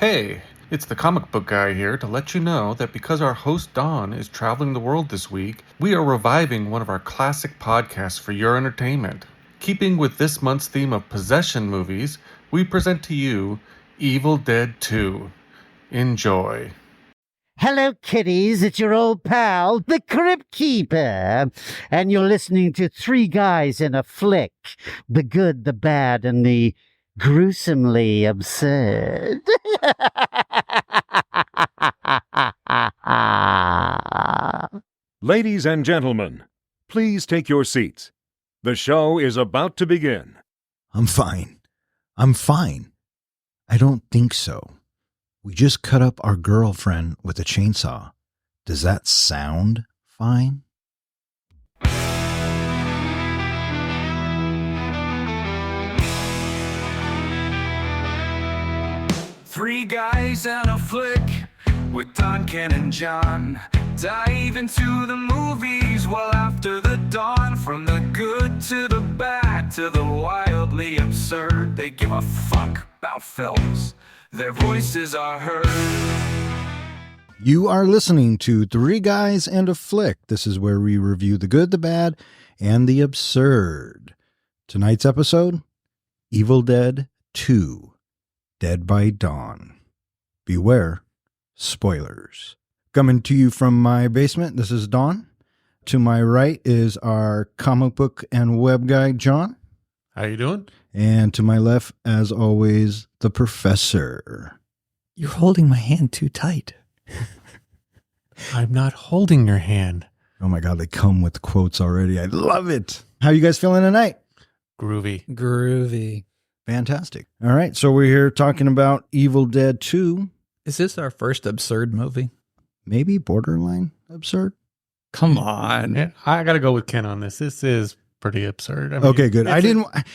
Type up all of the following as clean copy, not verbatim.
Hey, it's the comic book guy here to let you know that because our host Don is traveling the world this week, we are reviving one of our classic podcasts for your entertainment. Keeping with this month's theme of possession movies, we present to you Evil Dead 2. Enjoy. Hello, kiddies. It's your old pal, the Crypt Keeper. And you're listening to Three Guys in a Flick. The good, the bad, and the gruesomely absurd. Ladies and gentlemen, please take your seats. The show is about to begin. I'm fine. I don't think so. We just cut up our girlfriend with a chainsaw. Does that sound fine? Three guys and a flick with Don, Ken, and John. Dive into the movies well after the dawn. From the good to the bad to the wildly absurd. They give a fuck about films. Their voices are heard. You are listening to Three Guys and a Flick. This is where we review the good, the bad, and the absurd. Tonight's episode, Evil Dead 2, Dead by Dawn. Beware, spoilers. Coming to you from my basement, this is Dawn. To my right is our comic book and web guy, John. How you doing? And to my left, as always, the professor. You're holding my hand too tight. I'm not holding your hand. Oh my God, they come with quotes already. I love it. How you guys feeling tonight? Groovy. Fantastic. All right, so we're here talking about Evil Dead 2. Is this our first absurd movie? Maybe borderline absurd? Come on. Yeah, I got to go with Ken on this. This is pretty absurd. I mean, Okay, good.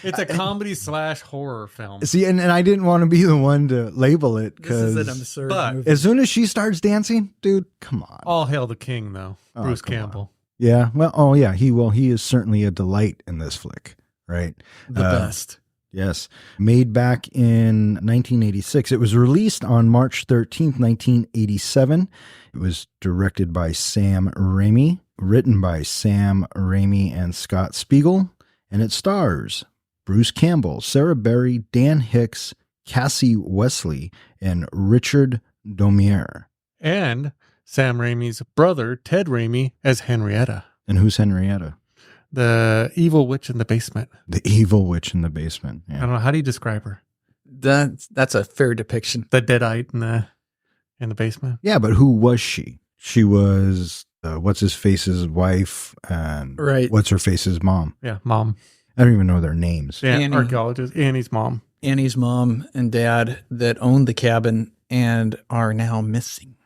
It's a comedy / horror film. See, and I didn't want to be the one to label it This is because an absurd but- movie. as soon as she starts dancing, dude, come on. All hail the king, though. Oh, Bruce come on. Campbell. Yeah, well, he is certainly a delight in this flick, right? The best. Yes. Made back in 1986. It was released on March 13th, 1987. It was directed by Sam Raimi, written by Sam Raimi and Scott Spiegel, and it stars Bruce Campbell, Sarah Berry, Dan Hicks, Cassie Wesley, and Richard Domier. And Sam Raimi's brother, Ted Raimi, as Henrietta, And who's Henrietta? the evil witch in the basement. The evil witch in the basement. I Yeah. don't know. How do you describe her? That's a fair depiction. The deadite in the basement? Yeah, but who was she? She was what's his face's wife and Right. what's her face's mom. Yeah, mom. I don't even know their names. Yeah, Annie. archaeologist. Annie's mom. Annie's mom and dad that owned the cabin and are now missing.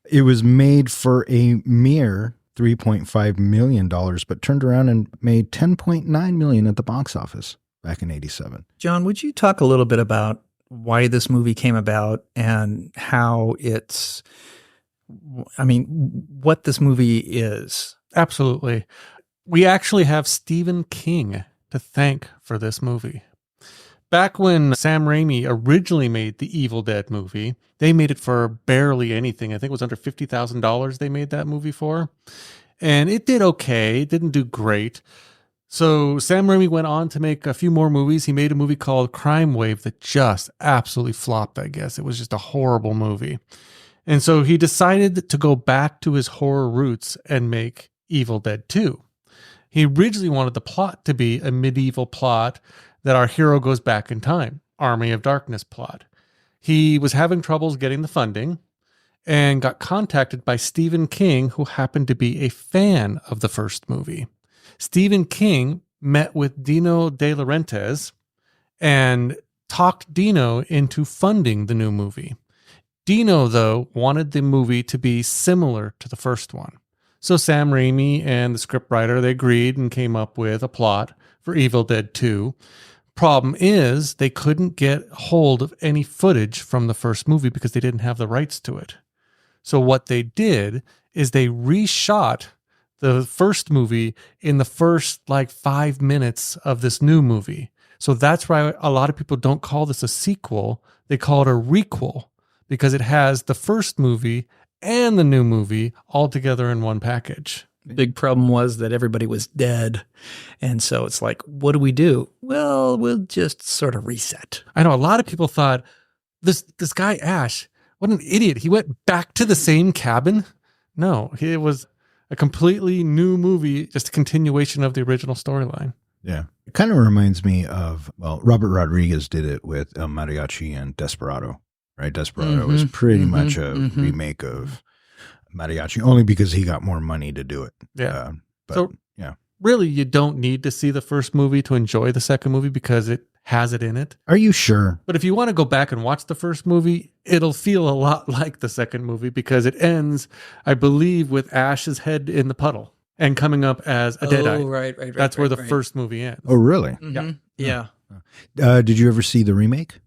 It was made for a mere $3.5 million, but turned around and made $10.9 million at the box office back in 87. John, would you talk a little bit about why this movie came about and how what this movie is? Absolutely. We actually have Stephen King to thank for this movie. Back when Sam Raimi originally made the Evil Dead movie, they made it for barely anything. I think it was under $50,000 they made that movie for. And it did okay. It didn't do great. So Sam Raimi went on to make a few more movies. He made a movie called Crime Wave that just absolutely flopped, I guess. It was just a horrible movie. And so he decided to go back to his horror roots and make Evil Dead 2. He originally wanted the plot to be a medieval plot that our hero goes back in time, Army of Darkness plot. He was having troubles getting the funding and got contacted by Stephen King, who happened to be a fan of the first movie. Stephen King met with Dino De Laurentiis and talked Dino into funding the new movie. Dino, though, wanted the movie to be similar to the first one. So Sam Raimi and the scriptwriter, they agreed and came up with a plot for Evil Dead 2. Problem is, they couldn't get hold of any footage from the first movie because they didn't have the rights to it. So what they did is they reshot the first movie in the first 5 minutes of this new movie. So that's why a lot of people don't call this a sequel. They call it a requel, because it has the first movie and the new movie all together in one package. Big problem was that everybody was dead. And so it's like, what do we do? Well, we'll just sort of reset. I know a lot of people thought this guy Ash, what an idiot. He went back to the same cabin. No, it was a completely new movie, just a continuation of the original storyline. Yeah. It kind of reminds me of, well, Robert Rodriguez did it with El Mariachi and Desperado, right? Desperado was pretty much a remake of Mariachi, only because he got more money to do it. Yeah. But, So- yeah. Really, you don't need to see the first movie to enjoy the second movie because it has it in it. Are you sure? But if you want to go back and watch the first movie, it'll feel a lot like the second movie because it ends, I believe, with Ash's head in the puddle and coming up as a deadite. Right. That's where the first movie ends. Oh, really? Yeah. Did you ever see the remake?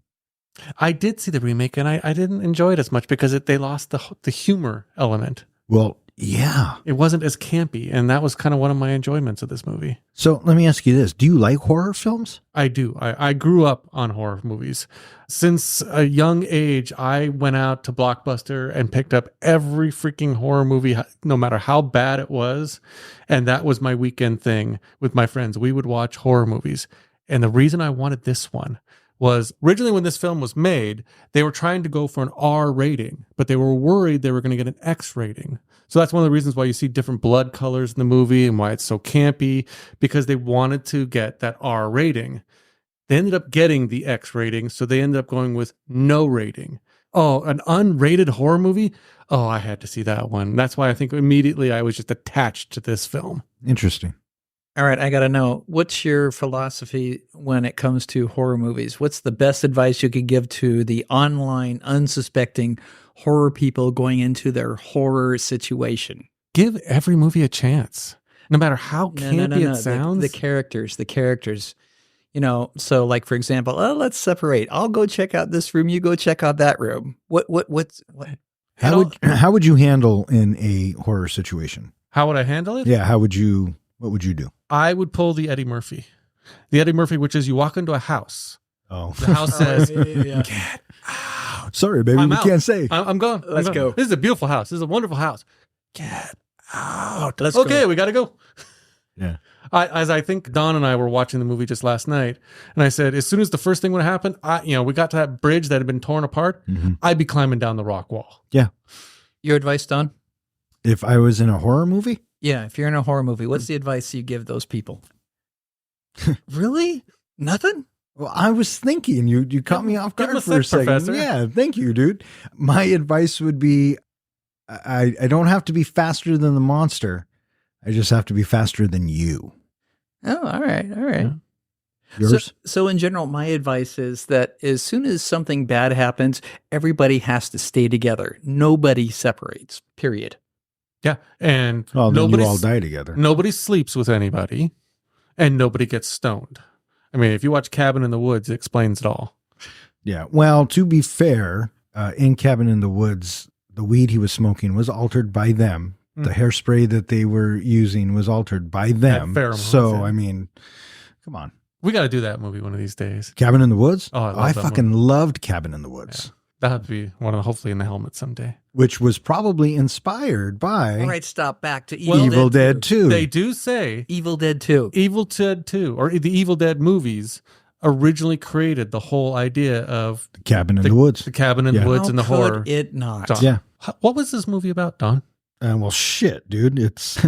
I did see the remake and I didn't enjoy it as much because they lost the humor element. Well, yeah. It wasn't as campy, and that was kind of one of my enjoyments of this movie. So let me ask you this. Do you like horror films? I do. I grew up on horror movies. Since a young age, I went out to Blockbuster and picked up every freaking horror movie, no matter how bad it was. And that was my weekend thing with my friends. We would watch horror movies. And the reason I wanted this one was originally when this film was made, they were trying to go for an R rating, but they were worried they were going to get an X rating. So that's one of the reasons why you see different blood colors in the movie and why it's so campy, because they wanted to get that R rating. They ended up getting the X rating, so they ended up going with no rating. Oh, an unrated horror movie? Oh, I had to see that one. That's why I think immediately I was just attached to this film. Interesting. All right, I got to know, what's your philosophy when it comes to horror movies? What's the best advice you could give to the online, unsuspecting horror people going into their horror situation? Give every movie a chance, no matter how campy it sounds. The characters. You know, so like, for example, let's separate. I'll go check out this room. You go check out that room. What? How would you handle in a horror situation? How would I handle it? Yeah. What would you do? I would pull the Eddie Murphy. The Eddie Murphy, which is you walk into a house. Oh. The house says, yeah. get out. Sorry, baby. I'm We out. can't say. I'm going. Let's go. This is a beautiful house. This is a wonderful house. Get out. Let's okay, go. we got to go. Yeah. As I think Don and I were watching the movie just last night, and I said, as soon as the first thing would happen, we got to that bridge that had been torn apart, I'd be climbing down the rock wall. Yeah. Your advice, Don? If I was in a horror movie? Yeah, if you're in a horror movie, what's the advice you give those people? Really? Nothing? Well, I was thinking you caught me off give him guard a for a sec, second. Professor. Yeah, thank you, dude. My advice would be I don't have to be faster than the monster. I just have to be faster than you. Oh, all right. Yeah. Yours? So in general, my advice is that as soon as something bad happens, everybody has to stay together. Nobody separates, period. Yeah. And Well, then you nobody all die together. Nobody sleeps with anybody, and nobody gets stoned. I mean, if you watch Cabin in the Woods, it explains it all. Yeah. Well, to be fair, in Cabin in the Woods, the weed he was smoking was altered by them. The hairspray that they were using was altered by them. pheromones, So, yeah. I mean, come on. We got to do that movie one of these days. Cabin in the Woods? Oh, I love I that fucking loved Cabin in the Woods, That'll be one of the, hopefully in the helmet someday. which was probably inspired by All right, stop. Back to Evil Dead 2. They do say Evil Dead 2. Evil Dead 2, or the Evil Dead movies, originally created the whole idea of Cabin in the Woods. the cabin in Yeah. the woods How and the could horror. it not? Don, Yeah. What was this movie about, Don? Well, shit, dude. It's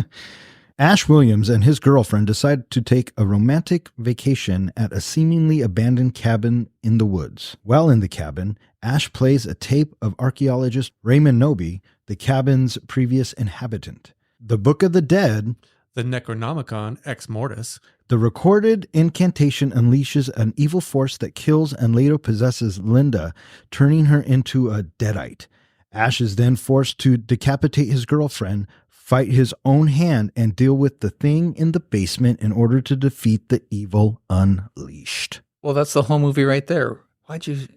Ash Williams and his girlfriend decide to take a romantic vacation at a seemingly abandoned cabin in the woods. While in the cabin, Ash plays a tape of archaeologist Raymond Noby, the cabin's previous inhabitant. The Book of the Dead, The Necronomicon Ex Mortis. the recorded incantation unleashes an evil force that kills and later possesses Linda, turning her into a deadite. Ash is then forced to decapitate his girlfriend, fight his own hand, and deal with the thing in the basement in order to defeat the evil unleashed. Well, that's the whole movie right there. Why'd you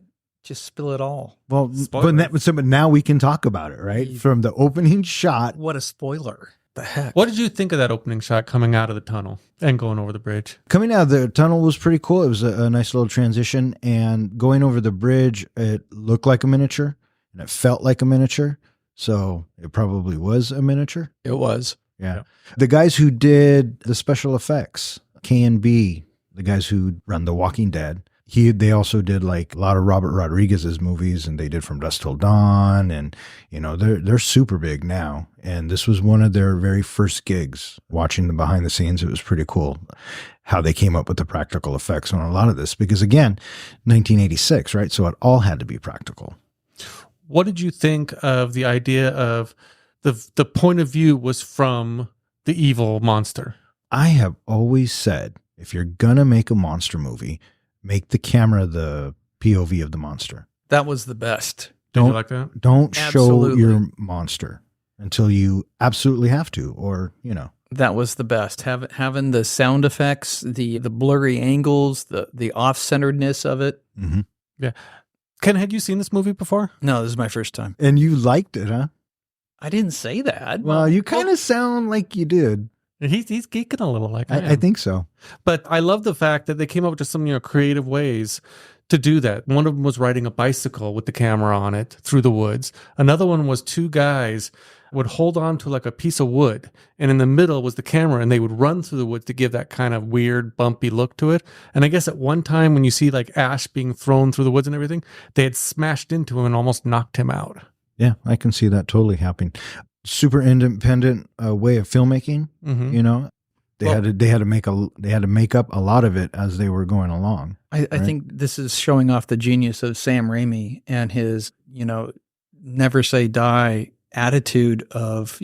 just spill it all? Well, Spoiler. but now we can talk about it, right? From the opening shot. What a spoiler. The heck? What did you think of that opening shot coming out of the tunnel and going over the bridge? Coming out of the tunnel was pretty cool. It was a nice little transition, and going over the bridge, it looked like a miniature. and it felt like a miniature. So it probably was a miniature. It was. Yeah. The guys who did the special effects, K&B, the guys who run The Walking Dead, they also did like a lot of Robert Rodriguez's movies, and they did From Dusk Till Dawn, and you know, they're super big now. And this was one of their very first gigs. Watching them behind the scenes, it was pretty cool how they came up with the practical effects on a lot of this, because again, 1986, right? So it all had to be practical. What did you think of the idea of the point of view was from the evil monster? I have always said, if you're gonna make a monster movie, make the camera the POV of the monster. That was the best. Did you like that? Don't show Absolutely. your monster until you absolutely have to, or, you know. That was the best. Having the sound effects, the blurry angles, the off-centeredness of it. Mm-hmm. Yeah. Ken, had you seen this movie before? No, this is my first time. And you liked it, huh? I didn't say that. Well, you kind of sound like you did. He's geeking a little like I think so. But I love the fact that they came up with just some, creative ways to do that. One of them was riding a bicycle with the camera on it through the woods. Another one was two guys would hold on to like a piece of wood, and in the middle was the camera, and they would run through the woods to give that kind of weird, bumpy look to it. And I guess at one time when you see like ash being thrown through the woods and everything, they had smashed into him and almost knocked him out. Yeah, I can see that totally happening. Super independent way of filmmaking. Mm-hmm. You know, they had to make up a lot of it as they were going along. I think this is showing off the genius of Sam Raimi and his, never say die attitude of,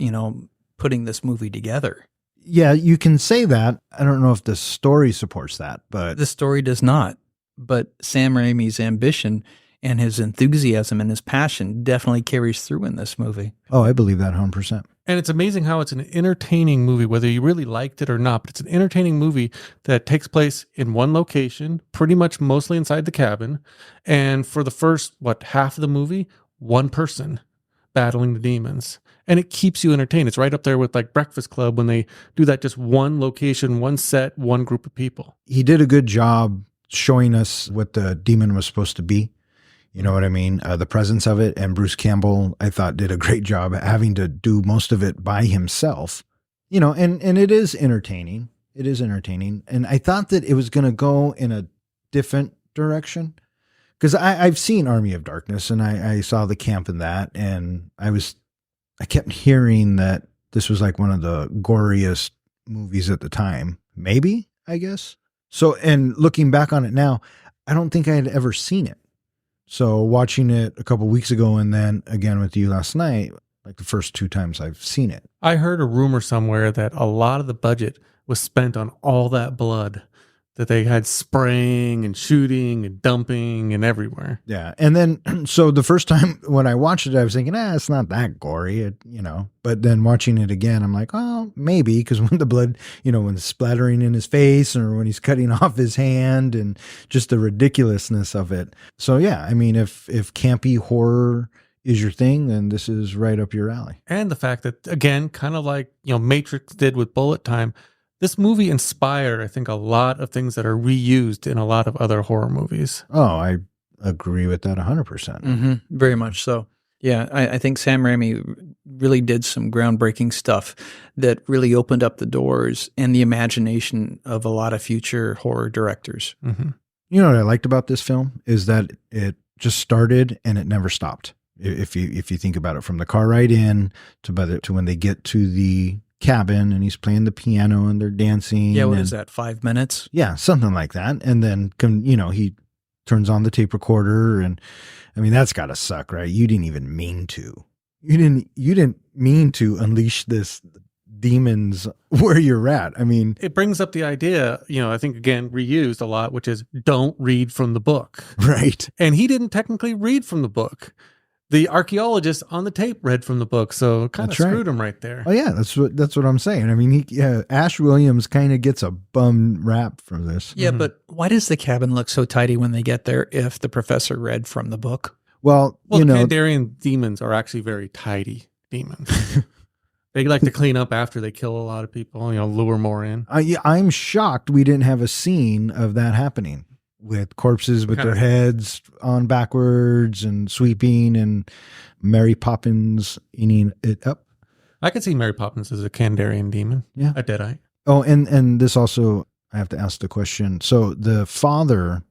putting this movie together. Yeah, you can say that. I don't know if the story supports that, but The story does not. But Sam Raimi's ambition and his enthusiasm and his passion definitely carries through in this movie. oh, I believe that 100%. And it's amazing how it's an entertaining movie, whether you really liked it or not. But it's an entertaining movie that takes place in one location, pretty much mostly inside the cabin. And for the first, half of the movie, one person battling the demons. And it keeps you entertained. It's right up there with like Breakfast Club when they do that, just one location, one set, one group of people. He did a good job showing us what the demon was supposed to be. You know what I mean? The presence of it. And Bruce Campbell, I thought, did a great job at having to do most of it by himself. And it is entertaining. It is entertaining. And I thought that it was going to go in a different direction. Because I've seen Army of Darkness, and I saw the camp in that. And I kept hearing that this was like one of the goriest movies at the time. Maybe, I guess. So, and looking back on it now, I don't think I had ever seen it. So watching it a couple weeks ago and then again with you last night, like the first two times I've seen it. I heard a rumor somewhere that a lot of the budget was spent on all that blood that they had spraying and shooting and dumping and everywhere. Yeah. And then, so the first time when I watched it, I was thinking, it's not that gory, but then watching it again, I'm like, oh, maybe, because when the blood, when it's splattering in his face or when he's cutting off his hand and just the ridiculousness of it. So yeah, I mean, if campy horror is your thing, then this is right up your alley. And the fact that, again, kind of like, Matrix did with Bullet Time, this movie inspired, I think, a lot of things that are reused in a lot of other horror movies. Oh, I agree with that 100%. Mm-hmm. Very much so. Yeah, I think Sam Raimi really did some groundbreaking stuff that really opened up the doors and the imagination of a lot of future horror directors. Mm-hmm. You know what I liked about this film is that it just started and it never stopped. If you think about it, from the car ride in to when they get to the cabin and he's playing the piano and they're dancing. Yeah, what is that, 5 minutes? Yeah, something like that. And then, he turns on the tape recorder, and I mean, that's got to suck, right? You didn't even mean to. You didn't mean to unleash this demons where you're at. I mean, it brings up the idea, I think, again, reused a lot, which is don't read from the book. Right. And he didn't technically read from the book. The archaeologist on the tape read from the book, so kind of screwed him right there. Oh yeah, that's what I'm saying. I mean, Ash Williams kind of gets a bum rap for this. Yeah, but why does the cabin look so tidy when they get there if the professor read from the book? Well, the Kandarian demons are actually very tidy demons. They like to clean up after they kill a lot of people, lure more in. I'm shocked we didn't have a scene of that happening with corpses with Kind their of- heads on backwards and sweeping, and Mary Poppins eating it up. I could see Mary Poppins as a Kandarian demon. Yeah. A deadite. Oh, and this also, I have to ask the question. So the father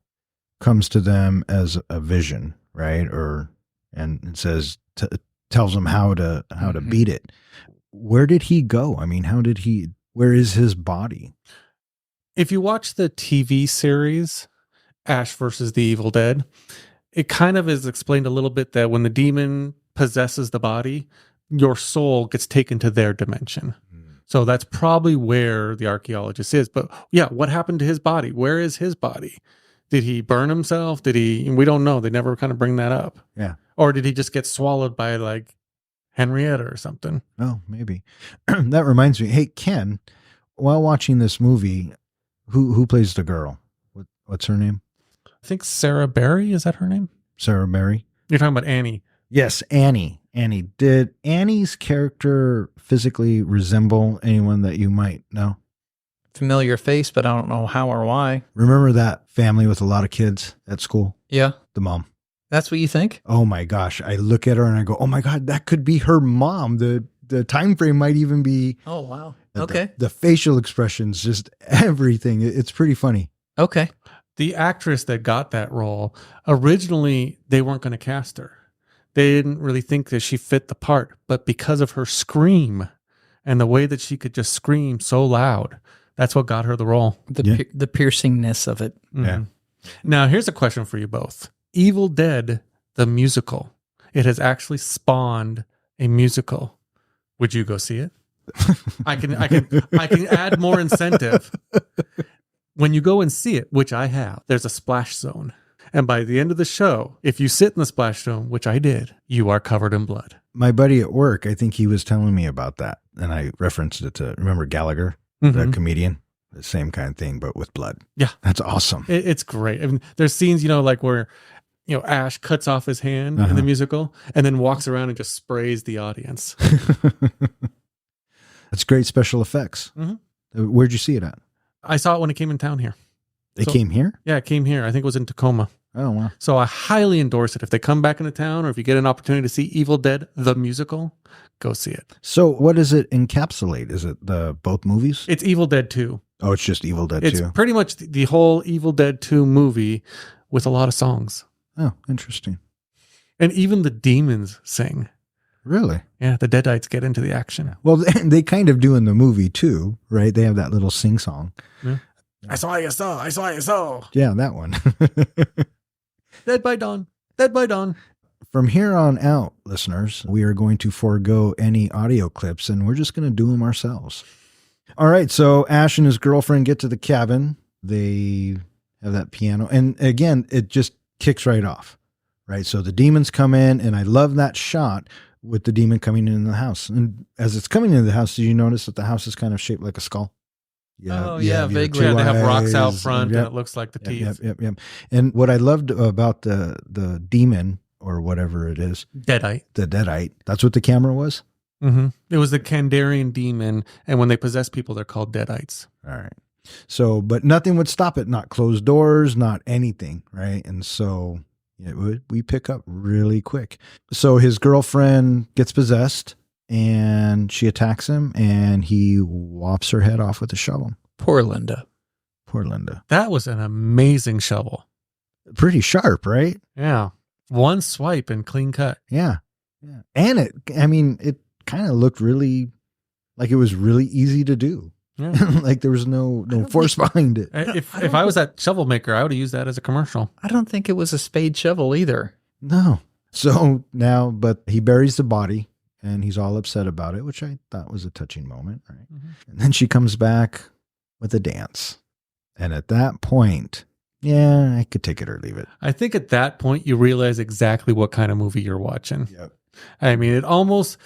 comes to them as a vision, right? And it says, tells them how to beat it. Where did he go? I mean, where is his body? If you watch the TV series, Ash versus the Evil Dead, it kind of is explained a little bit that when the demon possesses the body, your soul gets taken to their dimension. So that's probably where the archaeologist is. But yeah, what happened to his body? Where is his body? Did he burn himself? We don't know. They never kind of bring that up. Yeah. Or did he just get swallowed by like Henrietta or something? Oh, maybe. That reminds me. Hey, Ken, while watching this movie, who plays the girl? What's her name? I think Sarah Berry, is that her name? Sarah Berry? You're talking about Annie. Yes, Annie. Did Annie's character physically resemble anyone that you might know? Familiar face, but I don't know how or why. Remember that family with a lot of kids at school? Yeah. The mom. That's what you think? Oh my gosh. I look at her and I go, oh my God, that could be her mom. The time frame might even be. Oh, wow. Okay. The facial expressions, just everything. It's pretty funny. Okay. The actress that got that role, originally they weren't going to cast her. They didn't really think that she fit the part, but because of her scream and the way that she could just scream so loud, that's what got her the role. The piercingness of it. Yeah. Now, here's a question for you both. Evil Dead, the musical. It has actually spawned a musical. Would you go see it? I can add more incentive. When you go and see it, which I have, there's a splash zone. And by the end of the show, if you sit in the splash zone, which I did, you are covered in blood. My buddy at work, I think he was telling me about that. And I referenced it to, remember Gallagher, the comedian? The same kind of thing, but with blood. Yeah. That's awesome. It's great. I mean, there's scenes, like where, Ash cuts off his hand in the musical and then walks around and just sprays the audience. That's great special effects. Where'd you see it at? I saw it when it came in town here. They came here? Yeah, it came here. I think it was in Tacoma. Oh, wow. So I highly endorse it. If they come back into town or if you get an opportunity to see Evil Dead, the musical, go see it. So what does it encapsulate? Is it both movies? It's Evil Dead 2. Oh, it's just Evil Dead 2. It's pretty much the whole Evil Dead 2 movie with a lot of songs. Oh, interesting. And even the demons sing. Really? Yeah, the Deadites get into the action. Well, they kind of do in the movie too, right? They have that little sing song. Yeah. I saw you so. I saw you so. Yeah, that one. Dead by Dawn. Dead by Dawn. From here on out, listeners, we are going to forego any audio clips and we're just going to do them ourselves. All right. So Ash and his girlfriend get to the cabin. They have that piano. And again, it just kicks right off, right? So the demons come in and I love that shot with the demon coming in the house. And as it's coming into the house, did you notice that the house is kind of shaped like a skull? Yeah, vaguely. Yeah, they have rocks out eyes, front yep. and it looks like the teeth. Yep. And what I loved about the demon or whatever it is, Deadite. the deadite, that's what the camera was? Mm-hmm. It was the Kandarian demon. And when they possess people, they're called Deadites. All right. So, but nothing would stop it, not closed doors, not anything, right? And so we pick up really quick. So his girlfriend gets possessed and she attacks him and he whops her head off with a shovel. Poor Linda. Poor Linda. That was an amazing shovel. Pretty sharp, right? Yeah. One swipe and clean cut. Yeah. And it kind of looked really like it was really easy to do. Yeah. Like there was no force behind it. If I was that shovel maker, I would have used that as a commercial. I don't think it was a spade shovel either. No. So now, but he buries the body and he's all upset about it, which I thought was a touching moment. Right. Mm-hmm. And then she comes back with a dance. And at that point, yeah, I could take it or leave it. I think at that point, you realize exactly what kind of movie you're watching. Yep. I mean, it almost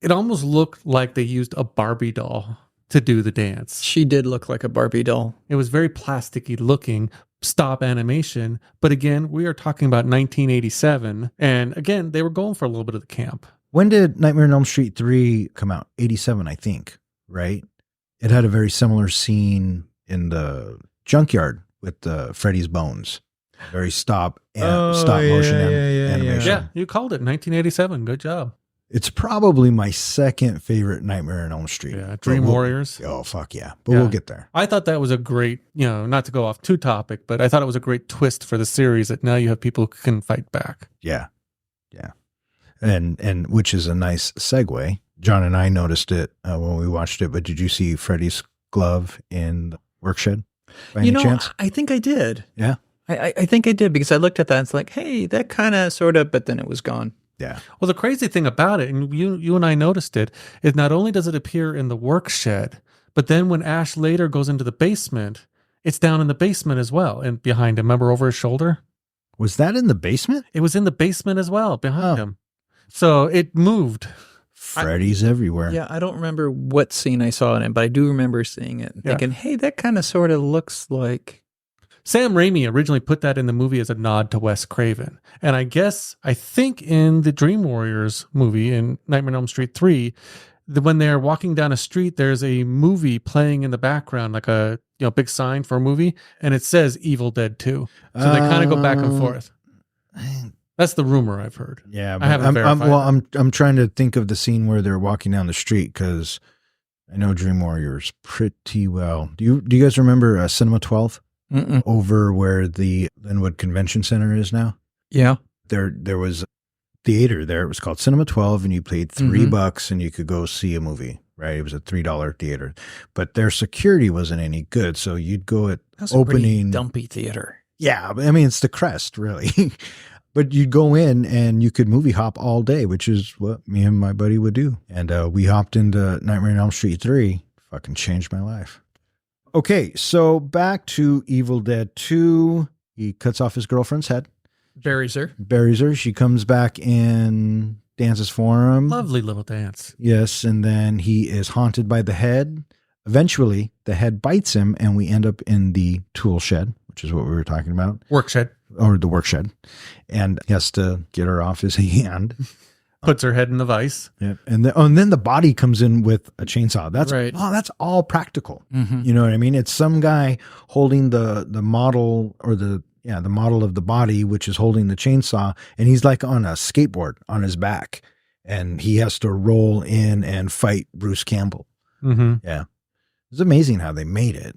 looked like they used a Barbie doll to do the dance. She did look like a Barbie doll. It was very plasticky looking, stop animation. But again, we are talking about 1987. And again, they were going for a little bit of the camp. When did Nightmare on Elm Street 3 come out? 87, I think, right? It had a very similar scene in the junkyard with Freddy's Bones. Very stop motion animation. Yeah, you called it 1987. Good job. It's probably my second favorite Nightmare on Elm Street. Yeah, Dream Warriors. Oh, fuck yeah. But we'll get there. I thought that was a great, not to go off too topic, but I thought it was a great twist for the series that now you have people who can fight back. Yeah. Yeah. And which is a nice segue. John and I noticed it when we watched it, but did you see Freddy's glove in the work shed by any chance? I think I did. Yeah. I think I did because I looked at that and it's like, hey, that kind of sort of, but then it was gone. Yeah. Well, the crazy thing about it, and you and I noticed it, is not only does it appear in the work shed, but then when Ash later goes into the basement, it's down in the basement as well and behind him. Remember over his shoulder? Was that in the basement? It was in the basement as well behind him. So it moved. Freddy's everywhere. Yeah, I don't remember what scene I saw in it, but I do remember seeing it and thinking, hey, that kind of sort of looks like... Sam Raimi originally put that in the movie as a nod to Wes Craven. And I think in the Dream Warriors movie in Nightmare on Elm Street 3, when they're walking down a street, there's a movie playing in the background, like a big sign for a movie, and it says Evil Dead 2. So they kind of go back and forth. That's the rumor I've heard. Yeah, I haven't verified. I'm trying to think of the scene where they're walking down the street because I know Dream Warriors pretty well. Do you guys remember Cinema 12? Mm-mm. Over where the Linwood Convention Center is now? Yeah. There was a theater there. It was called Cinema 12, and you paid $3 and you could go see a movie, right? It was a $3 theater. But their security wasn't any good, so you'd go at That's opening. a pretty dumpy theater. Yeah, I mean, it's the Crest, really. But you'd go in and you could movie hop all day, which is what me and my buddy would do. And we hopped into Nightmare on Elm Street 3. Fucking changed my life. Okay, so back to Evil Dead 2. He cuts off his girlfriend's head. Buries her. She comes back and dances for him. Lovely little dance. Yes, and then he is haunted by the head. Eventually, the head bites him, and we end up in the tool shed, which is what we were talking about. Work shed. Or the work shed. And he has to get her off his hand. Puts her head in the vise. Yeah. And then the body comes in with a chainsaw. That's right. Oh, that's all practical. Mm-hmm. You know what I mean? It's some guy holding the model or the model of the body, which is holding the chainsaw, and he's like on a skateboard on his back, and he has to roll in and fight Bruce Campbell. Mm-hmm. Yeah. It's amazing how they made it.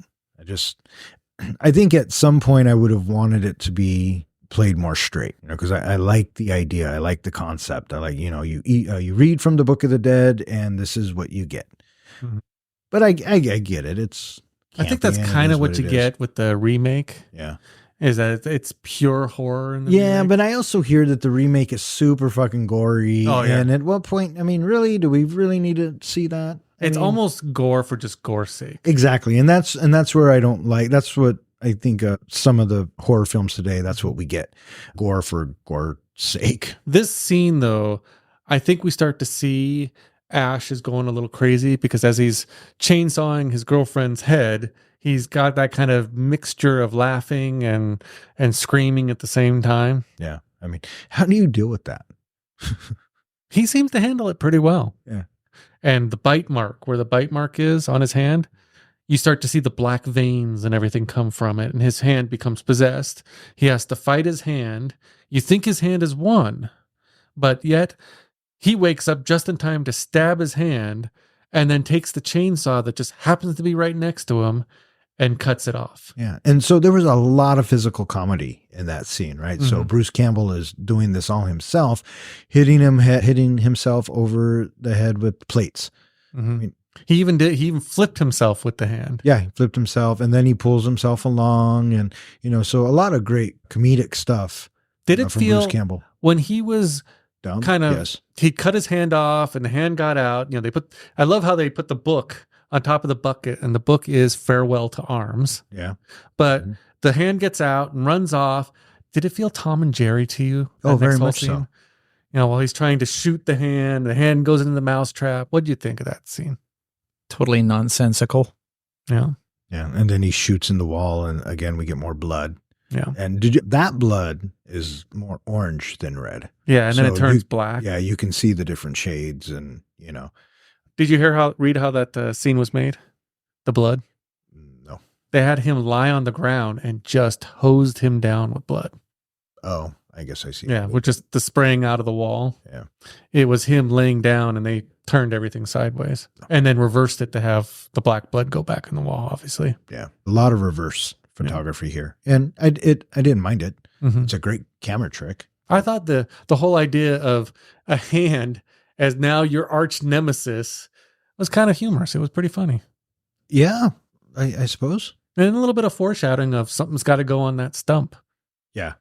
I think at some point I would have wanted it to be played more straight, because I like the idea. I like the concept. I like, you read from the Book of the Dead and this is what you get. Mm-hmm. But I get it. I think that's kind of what you get with the remake. Yeah. Is that it's pure horror in the remake. But I also hear that the remake is super fucking gory. Oh, yeah. And at what point, really, do we really need to see that? It's almost gore for just gore's sake. Exactly. And that's where I don't like, that's what I think some of the horror films today, that's what we get. Gore for gore's sake. This scene, though, I think we start to see Ash is going a little crazy because as he's chainsawing his girlfriend's head, he's got that kind of mixture of laughing and screaming at the same time. Yeah. I mean, how do you deal with that? He seems to handle it pretty well. Yeah. And the bite mark, where the bite mark is on his hand, you start to see the black veins and everything come from it, and his hand becomes possessed. He has to fight his hand. You think his hand is won, but yet he wakes up just in time to stab his hand and then takes the chainsaw that just happens to be right next to him and cuts it off. Yeah. And so there was a lot of physical comedy in that scene, right? Mm-hmm. So Bruce Campbell is doing this all himself, hitting himself over the head with plates. Mm-hmm. I mean, he even flipped himself with the hand. Yeah, he flipped himself, and then he pulls himself along, and so a lot of great comedic stuff. Did it from feel Bruce Campbell when he was dumb? Kind of? Yes. He cut his hand off, and the hand got out. I love how they put the book on top of the bucket, and the book is Farewell to Arms. Yeah, but the hand gets out and runs off. Did it feel Tom and Jerry to you? Oh, very much so. While he's trying to shoot the hand goes into the mousetrap. What do you think of that scene? Totally nonsensical. Yeah. Yeah. And then he shoots in the wall, and again, we get more blood. Yeah. And that blood is more orange than red. Yeah. And then it turns black. Yeah. You can see the different shades, and, Did you read how that scene was made? The blood? No. they had him lie on the ground and just hosed him down with blood. Oh, I guess I see. Yeah, with just the spraying out of the wall. Yeah. It was him laying down, and they turned everything sideways and then reversed it to have the black blood go back in the wall, obviously. Yeah. A lot of reverse photography here. And I didn't mind it. Mhm. It's a great camera trick. I thought the whole idea of a hand as now your arch nemesis was kind of humorous. It was pretty funny. Yeah, I suppose. And a little bit of foreshadowing of something's got to go on that stump. Yeah.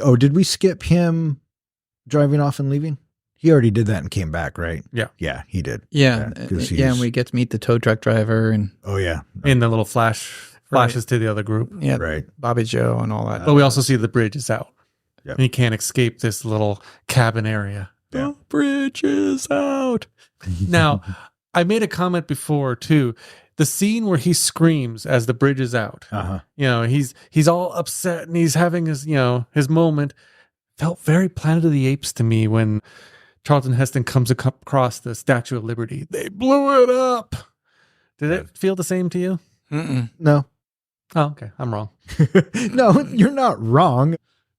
Oh, did we skip him driving off and leaving? He already did that and came back, right? Yeah. Yeah, he did. Yeah. 'cause Yeah. And he's- we get to meet the tow truck driver and Oh, yeah. In the little flashes to the other group. yeah, Right. Bobby Joe and all that. But we also see the bridge is out. Yep. And he can't escape this little cabin area. Yeah. The bridge is out. Now, I made a comment before too. The scene where he screams as the bridge is out. Uh-huh. You know, he's all upset and he's having his, his moment. Felt very Planet of the Apes to me when Charlton Heston comes across the Statue of Liberty. They blew it up. Did it feel the same to you? Mm-mm. No. Oh, okay. I'm wrong. No, you're not wrong.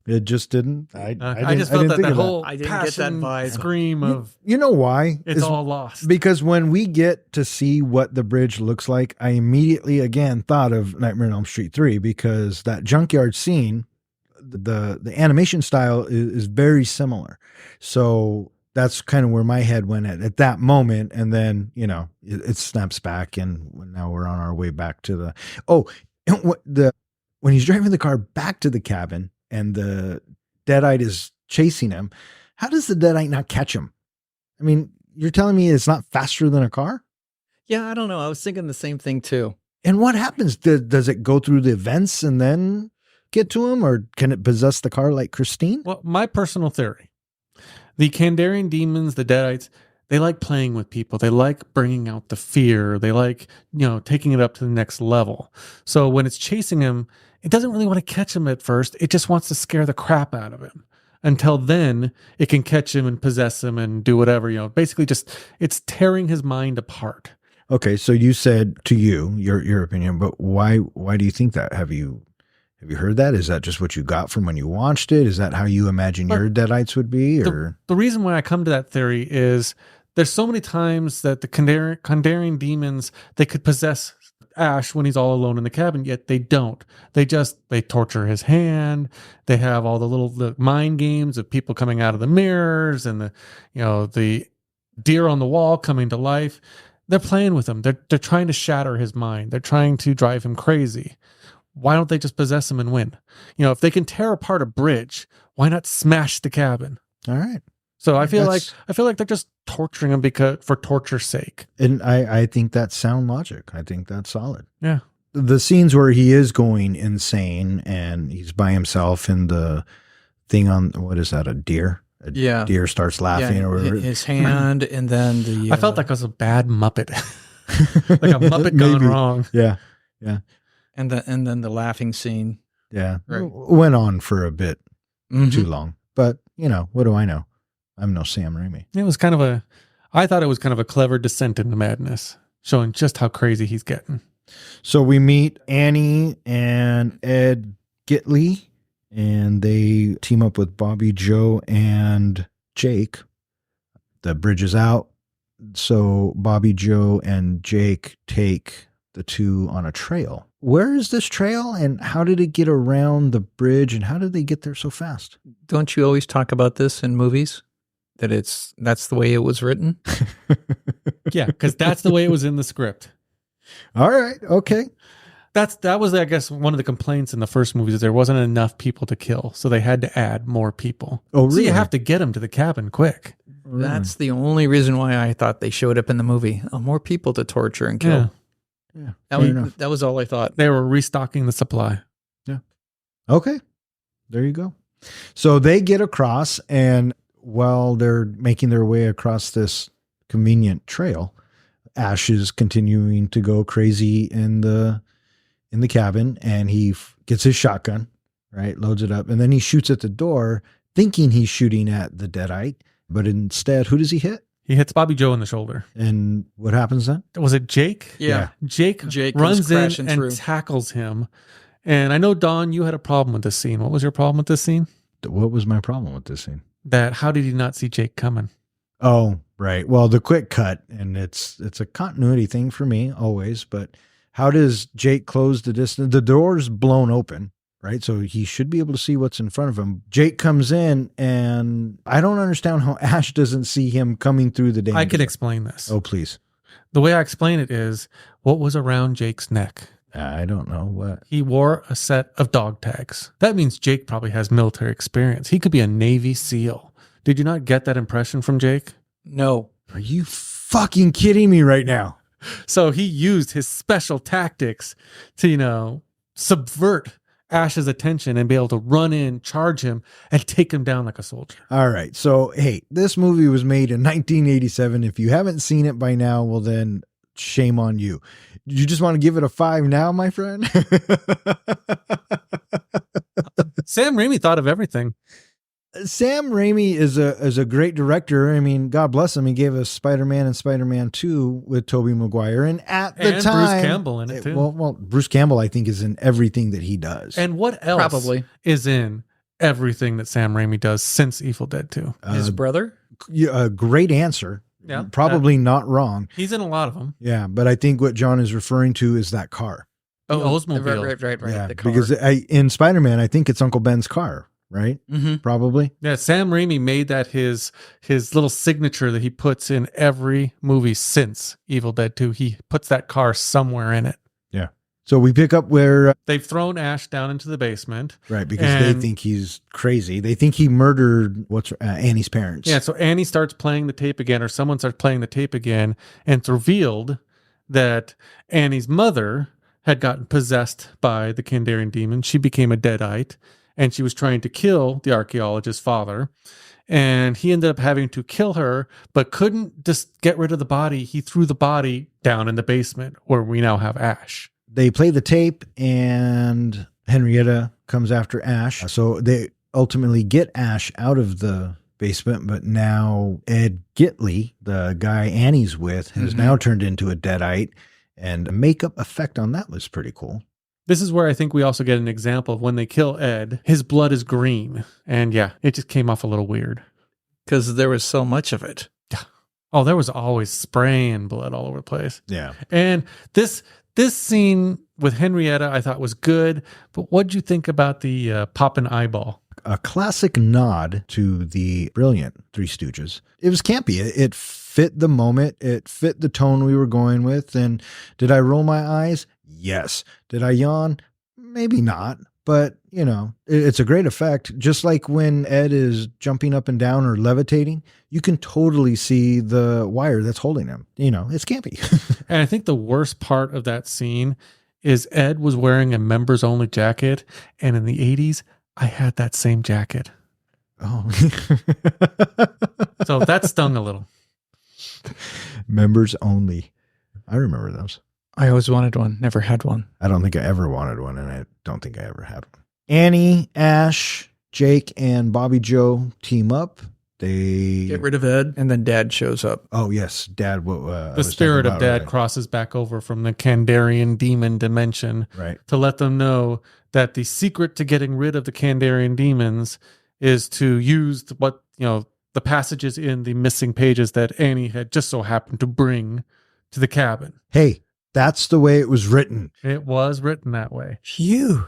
It just didn't. I just felt that think of whole I didn't get that passion vibe. scream of You know why? it's all lost. Because when we get to see what the bridge looks like, I immediately again thought of Nightmare on Elm Street 3 because that junkyard scene, the animation style is very similar. So that's kind of where my head went at that moment. And then, it snaps back and now we're on our way back to when he's driving the car back to the cabin and the deadite is chasing him, how does the deadite not catch him? I mean, you're telling me it's not faster than a car? Yeah, I don't know. I was thinking the same thing too. And what happens? Does it go through the vents and then get to him, or can it possess the car like Christine? Well, my personal theory, the Kandarian demons, the deadites, they like playing with people. They like bringing out the fear. They like, taking it up to the next level. So when it's chasing him, it doesn't really want to catch him at first. It just wants to scare the crap out of him. Until then, it can catch him and possess him and do whatever, basically just, it's tearing his mind apart. Okay, so you said to you, your opinion, but why do you think that? Have you heard that? Is that just what you got from when you watched it? Is that how you imagine your deadites would be? Or the reason why I come to that theory is there's so many times that the Kandarian demons, they could possess Ash when he's all alone in the cabin, yet they don't. They torture his hand. They have all the mind games of people coming out of the mirrors and the deer on the wall coming to life. They're playing with him. They're trying to shatter his mind. They're trying to drive him crazy. Why don't they just possess him and win? If they can tear apart a bridge, why not smash the cabin? all right. So I feel like they're just torturing him for torture's sake. And I think that's sound logic. I think that's solid. Yeah. The scenes where he is going insane and he's by himself and the thing on, what is that, a deer? A deer starts laughing or whatever. His hand and then the... I felt like I was a bad Muppet. Like a Muppet gone Maybe. wrong. Yeah. and then the laughing scene. Yeah. Right. Went on for a bit Mhm. too long. But, what do I know? I'm no Sam Raimi. It was I thought it was kind of a clever descent into madness, showing just how crazy he's getting. So we meet Annie and Ed Gitley, and they team up with Bobby Joe and Jake. The bridge is out. So Bobby Joe and Jake take the two on a trail. Where is this trail and how did it get around the bridge and how did they get there so fast? Don't you always talk about this in movies? That's the way it was written? Yeah, because that's the way it was in the script. All right. Okay. That was, I guess, one of the complaints in the first movies is there wasn't enough people to kill, so they had to add more people. Oh, really? So you have to get them to the cabin quick. That's the only reason why I thought they showed up in the movie. More people to torture and kill. Yeah. That was all I thought. They were restocking the supply. Okay. There you go. So they get across, and while they're making their way across this convenient trail, Ash is continuing to go crazy in the cabin, and he gets his shotgun, right? Loads it up, and then he shoots at the door, thinking he's shooting at the deadite, but instead, who does he hit? He hits Bobby Joe in the shoulder. And what happens then? Was it Jake? Yeah. Jake comes runs in crashing and through. tackles him. And I know, Don, you had a problem with this scene. What was your problem with this scene? What was my problem with this scene? That how did he not see Jake coming? Oh, right. Well, the quick cut, and it's a continuity thing for me always, but how does Jake close the distance? The door's blown open, right? So he should be able to see what's in front of him. Jake comes in, and I don't understand how Ash doesn't see him coming through the danger. I can explain this. Oh, please. The way I explain it is what was around Jake's neck. I don't know what. He wore a set of dog tags. That means Jake probably has military experience. He could be a Navy SEAL. Did you not get that impression from Jake? No. Are you fucking kidding me right now? So he used his special tactics to, subvert Ash's attention and be able to run in, charge him, and take him down like a soldier. All right. So, hey, this movie was made in 1987. If you haven't seen it by now, well, then shame on you. You just want to give it a 5 now, my friend? Sam Raimi thought of everything. Sam Raimi is a great director. I mean, God bless him. He gave us Spider-Man and Spider-Man 2 with Tobey Maguire. And at the And time... Bruce Campbell in it, too. Well, Bruce Campbell, I think, is in everything that he does. And what else Probably. is in everything that Sam Raimi does since Evil Dead 2? His brother? A great answer. Yeah. Probably not wrong. He's in a lot of them. Yeah, but I think what John is referring to is that car. The Oldsmobile. Right. Yeah, The car. because in Spider-Man, I think it's Uncle Ben's car, right? Mm-hmm. Probably. Yeah, Sam Raimi made that his little signature that he puts in every movie since Evil Dead 2. He puts that car somewhere in it. Yeah. So we pick up where... They've thrown Ash down into the basement. right, because they think he's crazy. They think he murdered Annie's parents. Yeah, so Annie starts playing the tape again, or someone starts playing the tape again, and it's revealed that Annie's mother had gotten possessed by the Kandarian demon. She became a deadite, and she was trying to kill the archaeologist's father. And he ended up having to kill her, but couldn't just get rid of the body. He threw the body down in the basement where we now have Ash. They play the tape, and Henrietta comes after Ash. So they ultimately get Ash out of the basement, but now Ed Gitley, the guy Annie's with, has now turned into a deadite, and the makeup effect on that was pretty cool. This is where I think we also get an example of when they kill Ed, his blood is green. And yeah, it just came off a little weird. Because there was so much of it. Oh, there was always spraying blood all over the place. Yeah. And this scene with Henrietta I thought was good, but what'd you think about the popping eyeball? A classic nod to the brilliant Three Stooges. It was campy. It fit the moment. It fit the tone we were going with. And did I roll my eyes? Yes. Did I yawn? Maybe not. But, it's a great effect. Just like when Ed is jumping up and down or levitating, you can totally see the wire that's holding him. It's campy. And I think the worst part of that scene is Ed was wearing a members only jacket. And in the 80s, I had that same jacket. Oh. So that stung a little. Members only. I remember those. I always wanted one, never had one. I don't think I ever wanted one, and I don't think I ever had one. Annie, Ash, Jake, and Bobby Joe team up. They Get rid of Ed, and then Dad shows up. Oh, yes. Dad. The spirit of Dad crosses back over from the Kandarian demon dimension Right. to let them know that the secret to getting rid of the Kandarian demons is to use the passages in the missing pages that Annie had just so happened to bring to the cabin. Hey, that's the way it was written. It was written that way. Phew.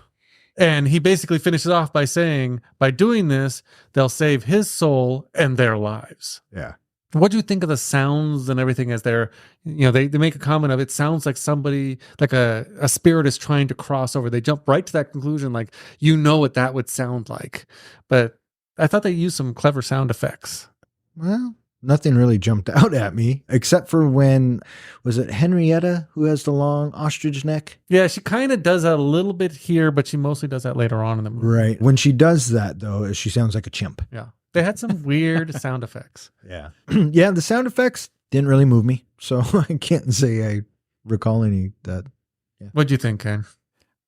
And he basically finishes off by saying, by doing this, they'll save his soul and their lives. Yeah. What do you think of the sounds and everything as they're, they make a comment of it sounds like somebody, like a spirit is trying to cross over. They jump right to that conclusion, like, what that would sound like. But I thought they used some clever sound effects. Well, nothing really jumped out at me, except for when, was it Henrietta who has the long ostrich neck? Yeah, she kind of does that a little bit here, but she mostly does that later on in the movie. Right. When she does that, though, she sounds like a chimp. Yeah. They had some weird sound effects. Yeah. Yeah, the sound effects didn't really move me, so I can't say I recall any that. Yeah. What'd you think, Ken?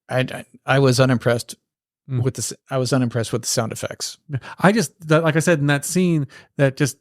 I was unimpressed with I was unimpressed with the sound effects. I just, like I said, in that scene, that just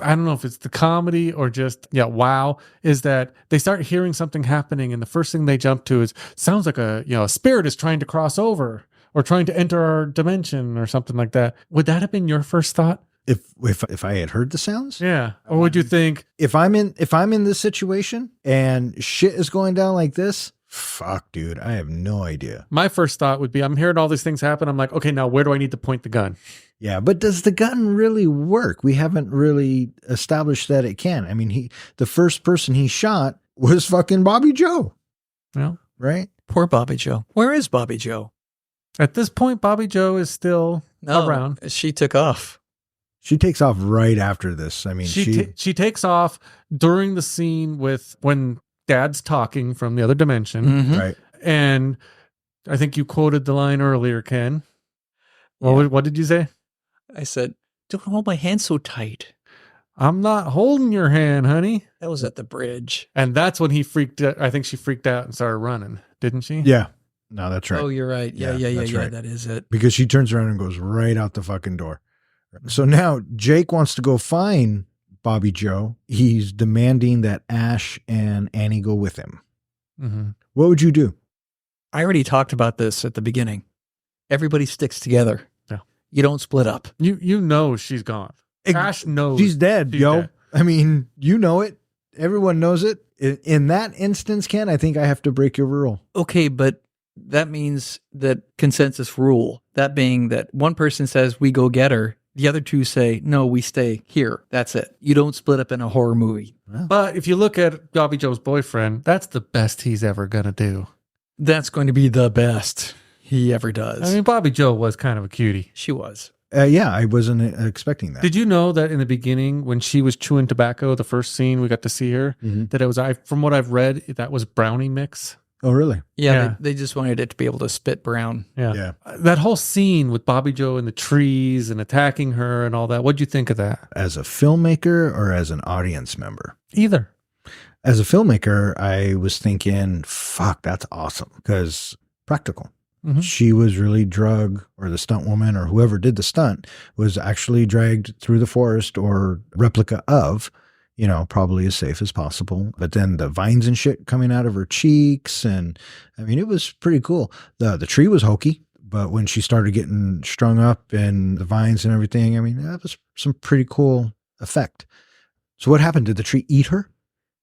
I don't know if it's the comedy or just, wow, is that they start hearing something happening and the first thing they jump to is, sounds like a spirit is trying to cross over or trying to enter our dimension or something like that. Would that have been your first thought? If I had heard the sounds? Yeah. Or would you think, If I'm in this situation and shit is going down like this, fuck, dude, I have no idea. my first thought would be, I'm hearing all these things happen. I'm like, okay, now where do I need to point the gun? Yeah, but does the gun really work? We haven't really established that it can. I mean, the first person he shot was fucking Bobby Joe, Well, right? Poor Bobby Joe. Where is Bobby Joe? at this point, Bobby Joe is still around. She took off. She takes off right after this. I mean, She takes off during the scene with when Dad's talking from the other dimension. Mhm. right. And I think you quoted the line earlier, Ken. What did you say? I said, "Don't hold my hand so tight." I'm not holding your hand, honey. That was at the bridge. And that's when he freaked out. I think she freaked out and started running, didn't she? Yeah. No, that's right. Oh, you're right. Yeah, that's right. that is it. Because she turns around and goes right out the fucking door. So now Jake wants to go find Bobby Joe. He's demanding that Ash and Annie go with him. Mm-hmm. What would you do? I already talked about this at the beginning. Everybody sticks together. Yeah. You don't split up. You know she's gone. Ash knows She's dead, she's yo. dead. I mean, you know it. Everyone knows it. In that instance, Ken, I think I have to break your rule. Okay, but that means that consensus rule, that being that one person says we go get her, the other two say, no, we stay here. That's it. You don't split up in a horror movie. But if you look at Bobby Joe's boyfriend, that's the best he's ever going to do. That's going to be the best he ever does. I mean, Bobby Joe was kind of a cutie. She was. Yeah, I wasn't expecting that. Did you know that in the beginning, when she was chewing tobacco, the first scene we got to see her, Mhm. that it was, from what I've read, that was brownie mix? Oh, really? Yeah, Yeah. They just wanted it to be able to spit brown. Yeah. That whole scene with Bobby Joe in the trees and attacking her and all that, what'd you think of that? As a filmmaker or as an audience member? Either. As a filmmaker, I was thinking, fuck, that's awesome. Because practical. Mhm. She was really drugged, or the stunt woman or whoever did the stunt was actually dragged through the forest, or replica of, probably as safe as possible. But then the vines and shit coming out of her cheeks. And I mean, it was pretty cool. The tree was hokey, but when she started getting strung up and the vines and everything, I mean, that was some pretty cool effect. So what happened? Did the tree eat her?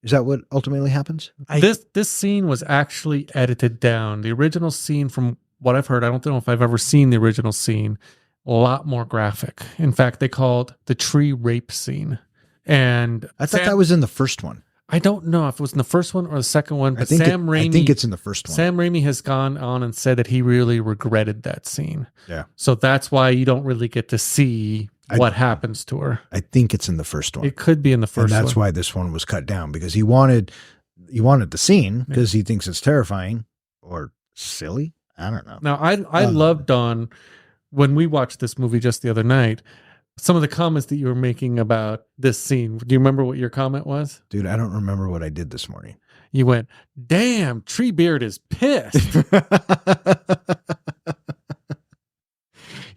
Is that what ultimately happens? This scene was actually edited down. The original scene, from what I've heard, I don't know if I've ever seen the original scene, a lot more graphic. In fact, they called the tree rape scene. And I thought that was in the first one. I don't know if it was in the first one or the second one, but I think Raimi, it's in the first one. Sam Raimi has gone on and said that he really regretted that scene. Yeah. So that's why you don't really get to see what happens to her. I think it's in the first one. It could be in the first and that's one. why this one was cut down, because he wanted the scene because he thinks it's terrifying or silly. I don't know. Now, I loved on when we watched this movie just the other night, some of the comments that you were making about this scene. Do you remember what your comment was? Dude, I don't remember what I did this morning. You went, damn, Treebeard is pissed.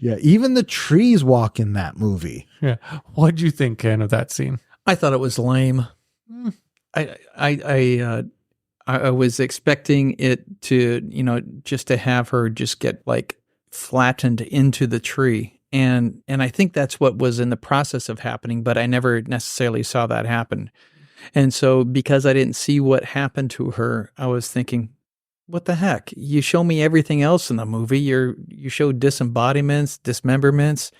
Yeah, even the trees walk in that movie. Yeah. What'd you think, Ken, of that scene? I thought it was lame. I was expecting it to, just to have her just get like flattened into the tree. And I think that's what was in the process of happening, but I never necessarily saw that happen. And so because I didn't see what happened to her, I was thinking, what the heck? You show me everything else in the movie. You show disembodiments, dismemberments.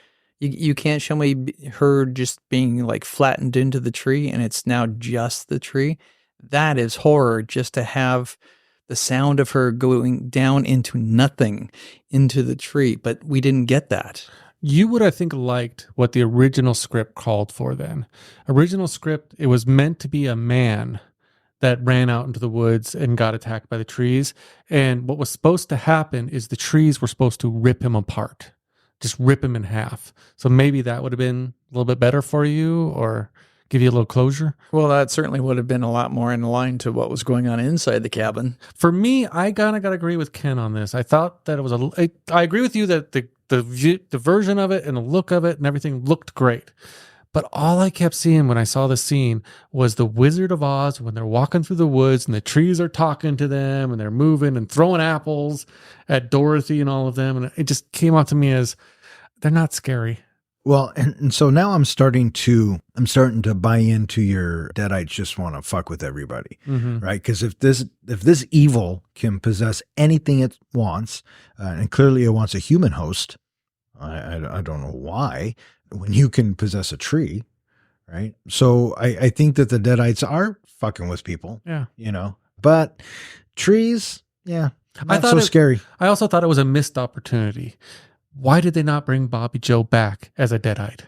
You can't show me her just being like flattened into the tree and it's now just the tree. That is horror, just to have the sound of her going down into nothing, into the tree. But we didn't get that. You would, I think, liked what the original script called for then. Original script, it was meant to be a man that ran out into the woods and got attacked by the trees. And what was supposed to happen is the trees were supposed to rip him apart, just rip him in half. So maybe that would have been a little bit better for you, or give you a little closure. Well, that certainly would have been a lot more in line to what was going on inside the cabin. For me, I kind of got to agree with Ken on this. I thought that it was I agree with you that the version of it and the look of it and everything looked great. But all I kept seeing when I saw the scene was the Wizard of Oz when they're walking through the woods and the trees are talking to them and they're moving and throwing apples at Dorothy and all of them. And it just came out to me as they're not scary. Well, and so now I'm starting to buy into your deadites just want to fuck with everybody, right? Because if this evil can possess anything it wants, and clearly it wants a human host, I don't know why, when you can possess a tree, right? So I think that the deadites are fucking with people, but trees, not so scary. I also thought it was a missed opportunity. Why did they not bring Bobby Joe back as a deadite?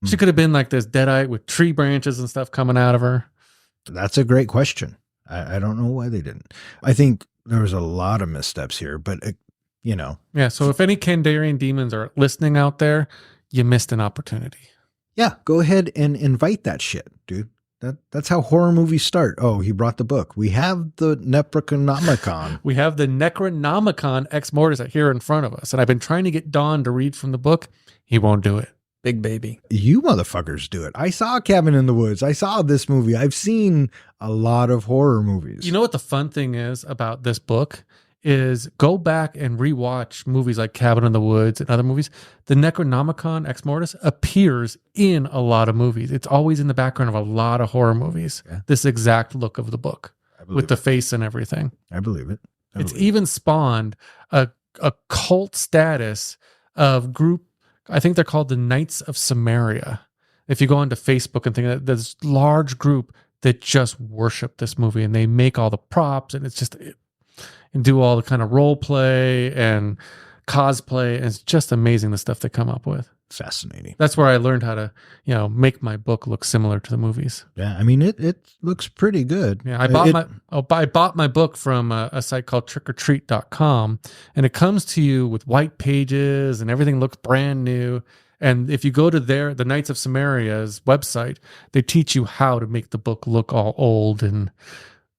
She could have been like this deadite with tree branches and stuff coming out of her. That's a great question. I don't know why they didn't. I think there was a lot of missteps here, but Yeah, so if any Kandarian demons are listening out there, you missed an opportunity. Yeah, go ahead and invite that shit, dude. That's how horror movies start. Oh, he brought the book. We have the Necronomicon. We have the Necronomicon Ex Mortis here in front of us. And I've been trying to get Don to read from the book. He won't do it. Big baby. You motherfuckers do it. I saw Cabin in the Woods. I saw this movie. I've seen a lot of horror movies. You know what the fun thing is about this book? Is go back and rewatch movies like Cabin in the Woods and other movies. The Necronomicon Ex Mortis appears in a lot of movies. It's always in the background of a lot of horror movies. Yeah. This exact look of the book with the face and everything. I believe it. It's even spawned a cult status of group. I think they're called the Knights of Samaria. If you go onto Facebook and think that there's a large group that just worship this movie and they make all the props and it's just... and do all the kind of role play and cosplay. And it's just amazing the stuff they come up with. Fascinating. That's where I learned how to, make my book look similar to the movies. Yeah, I mean, it looks pretty good. Yeah, I bought my book from a site called trickortreat.com, and it comes to you with white pages and everything looks brand new. And if you go to the Knights of Samaria's website, they teach you how to make the book look all old and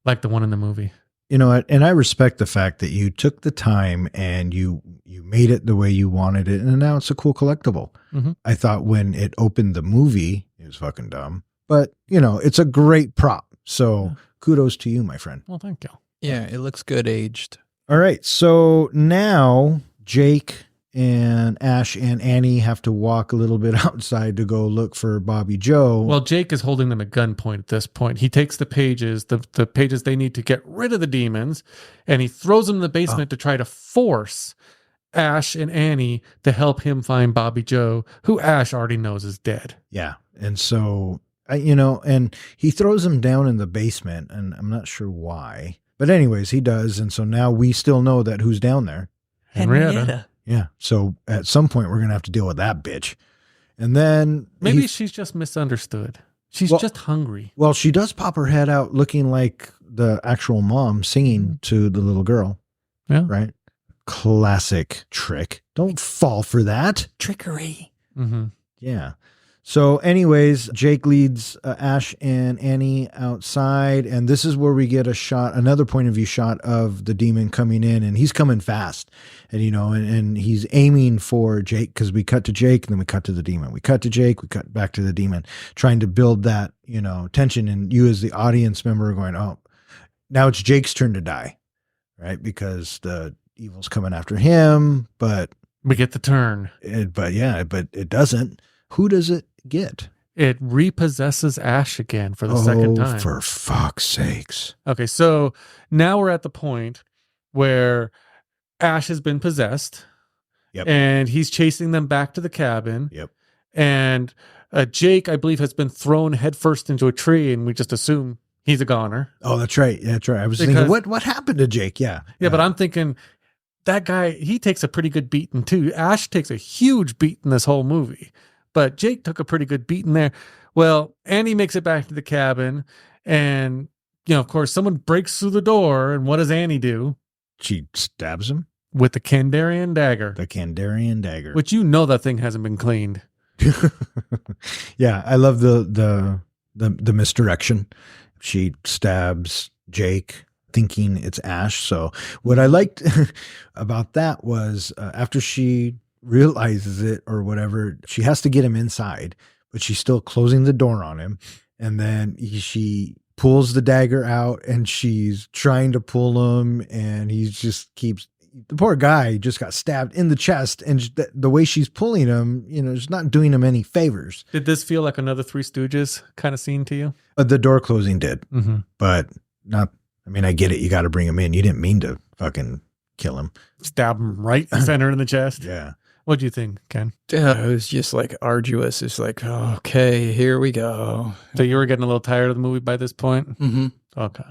like the one in the movie. You know what? And I respect the fact that you took the time and you made it the way you wanted it. And now it's a cool collectible. Mm-hmm. I thought when it opened the movie, it was fucking dumb. But, it's a great prop. So kudos to you, my friend. Well, thank you. Yeah, it looks good aged. All right. So now Jake and Ash and Annie have to walk a little bit outside to go look for Bobby Joe. Well, Jake is holding them at gunpoint at this point. He takes the pages, the pages they need to get rid of the demons, and he throws them in the basement to try to force Ash and Annie to help him find Bobby Joe, who Ash already knows is dead. Yeah. And so, and he throws him down in the basement, and I'm not sure why. But anyways, he does. And so now we still know that who's down there. Henrietta. Yeah. So at some point we're going to have to deal with that bitch. And then maybe she's just misunderstood. She's just hungry. Well, she does pop her head out looking like the actual mom singing to the little girl. Yeah. Right. Classic trick. Don't fall for that. Trickery. Mm-hmm. Yeah. So anyways, Jake leads Ash and Annie outside, and this is where we get another point of view shot of the demon coming in, and he's coming fast, and and he's aiming for Jake, because we cut to Jake and then we cut to the demon. We cut to Jake, we cut back to the demon, trying to build that, tension, and you as the audience member are going, oh, now it's Jake's turn to die, right? Because the evil's coming after him, but we get the turn. But it doesn't. Who does it get? It repossesses Ash again for the second time. For fuck's sakes. Okay, so now we're at the point where Ash has been possessed. Yep. And he's chasing them back to the cabin. Yep. And Jake, I believe, has been thrown headfirst into a tree, and we just assume he's a goner. Oh, that's right. That's right. I was thinking, what happened to Jake? Yeah. Yeah, but I'm thinking that guy, he takes a pretty good beating too. Ash takes a huge beat in this whole movie. But Jake took a pretty good beating there. Well, Annie makes it back to the cabin, and, of course, someone breaks through the door, and what does Annie do? She stabs him. With the Kandarian dagger. The Kandarian dagger. Which that thing hasn't been cleaned. Yeah, I love the misdirection. She stabs Jake, thinking it's Ash. So what I liked about that was after she realizes it or whatever, she has to get him inside, but she's still closing the door on him. And then she pulls the dagger out and she's trying to pull him, and he just keeps, the poor guy just got stabbed in the chest, and the way she's pulling him, it's not doing him any favors. Did this feel like another Three Stooges kind of scene to you? The door closing did, Mm-hmm. but not, I mean, I get it. You got to bring him in. You didn't mean to fucking kill him. Stab him right center in the chest. Yeah. What do you think, Ken? Yeah, it was just like arduous. It's like, okay, here we go. So you were getting a little tired of the movie by this point? Mm-hmm. Okay.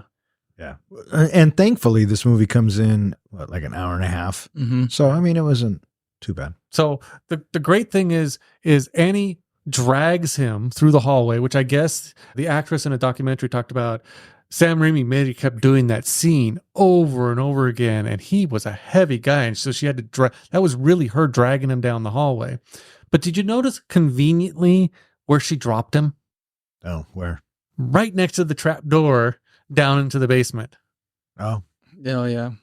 Yeah. And thankfully, this movie comes in, like an hour and a half. Mm-hmm. So, I mean, it wasn't too bad. So the great thing is Annie drags him through the hallway, which I guess the actress in a documentary talked about. Sam Raimi maybe kept doing that scene over and over again, and he was a heavy guy, and so she had to drag. That was really her dragging him down the hallway. But did you notice conveniently where she dropped him? Oh, where? Right next to the trap door down into the basement. Oh, Oh, yeah.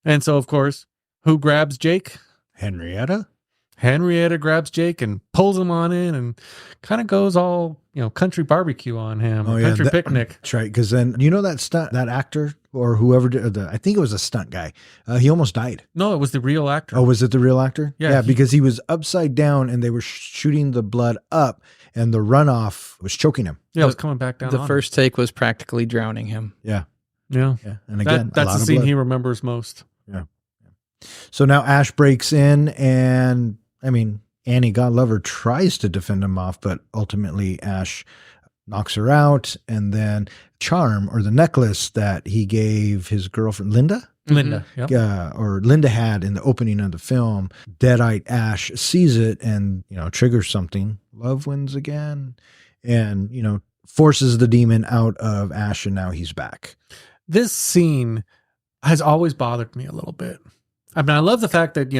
And so, of course, who grabs Jake? Henrietta? Henrietta grabs Jake and pulls him on in and kind of goes all, country barbecue on him. Oh, Country yeah, picnic. That's right. Because then, that actor or whoever did I think it was a stunt guy. He almost died. No, it was the real actor. Oh, was it the real actor? Yeah, because he was upside down and they were shooting the blood up, and the runoff was choking him. Yeah, it was coming back down. The on first take was practically drowning him. Yeah. him. Yeah. And again, a that's lot the of scene blood. he remembers most. Yeah. So now Ash breaks in, and I mean, Annie, God love her, tries to defend him off, but ultimately Ash knocks her out. And then charm, or the necklace that he gave his girlfriend, Linda, Linda. Yep. or Linda had in the opening of the film, deadite Ash sees it and, triggers something. Love wins again, and, forces the demon out of Ash, and now he's back. This scene has always bothered me a little bit. I mean, I love the fact that,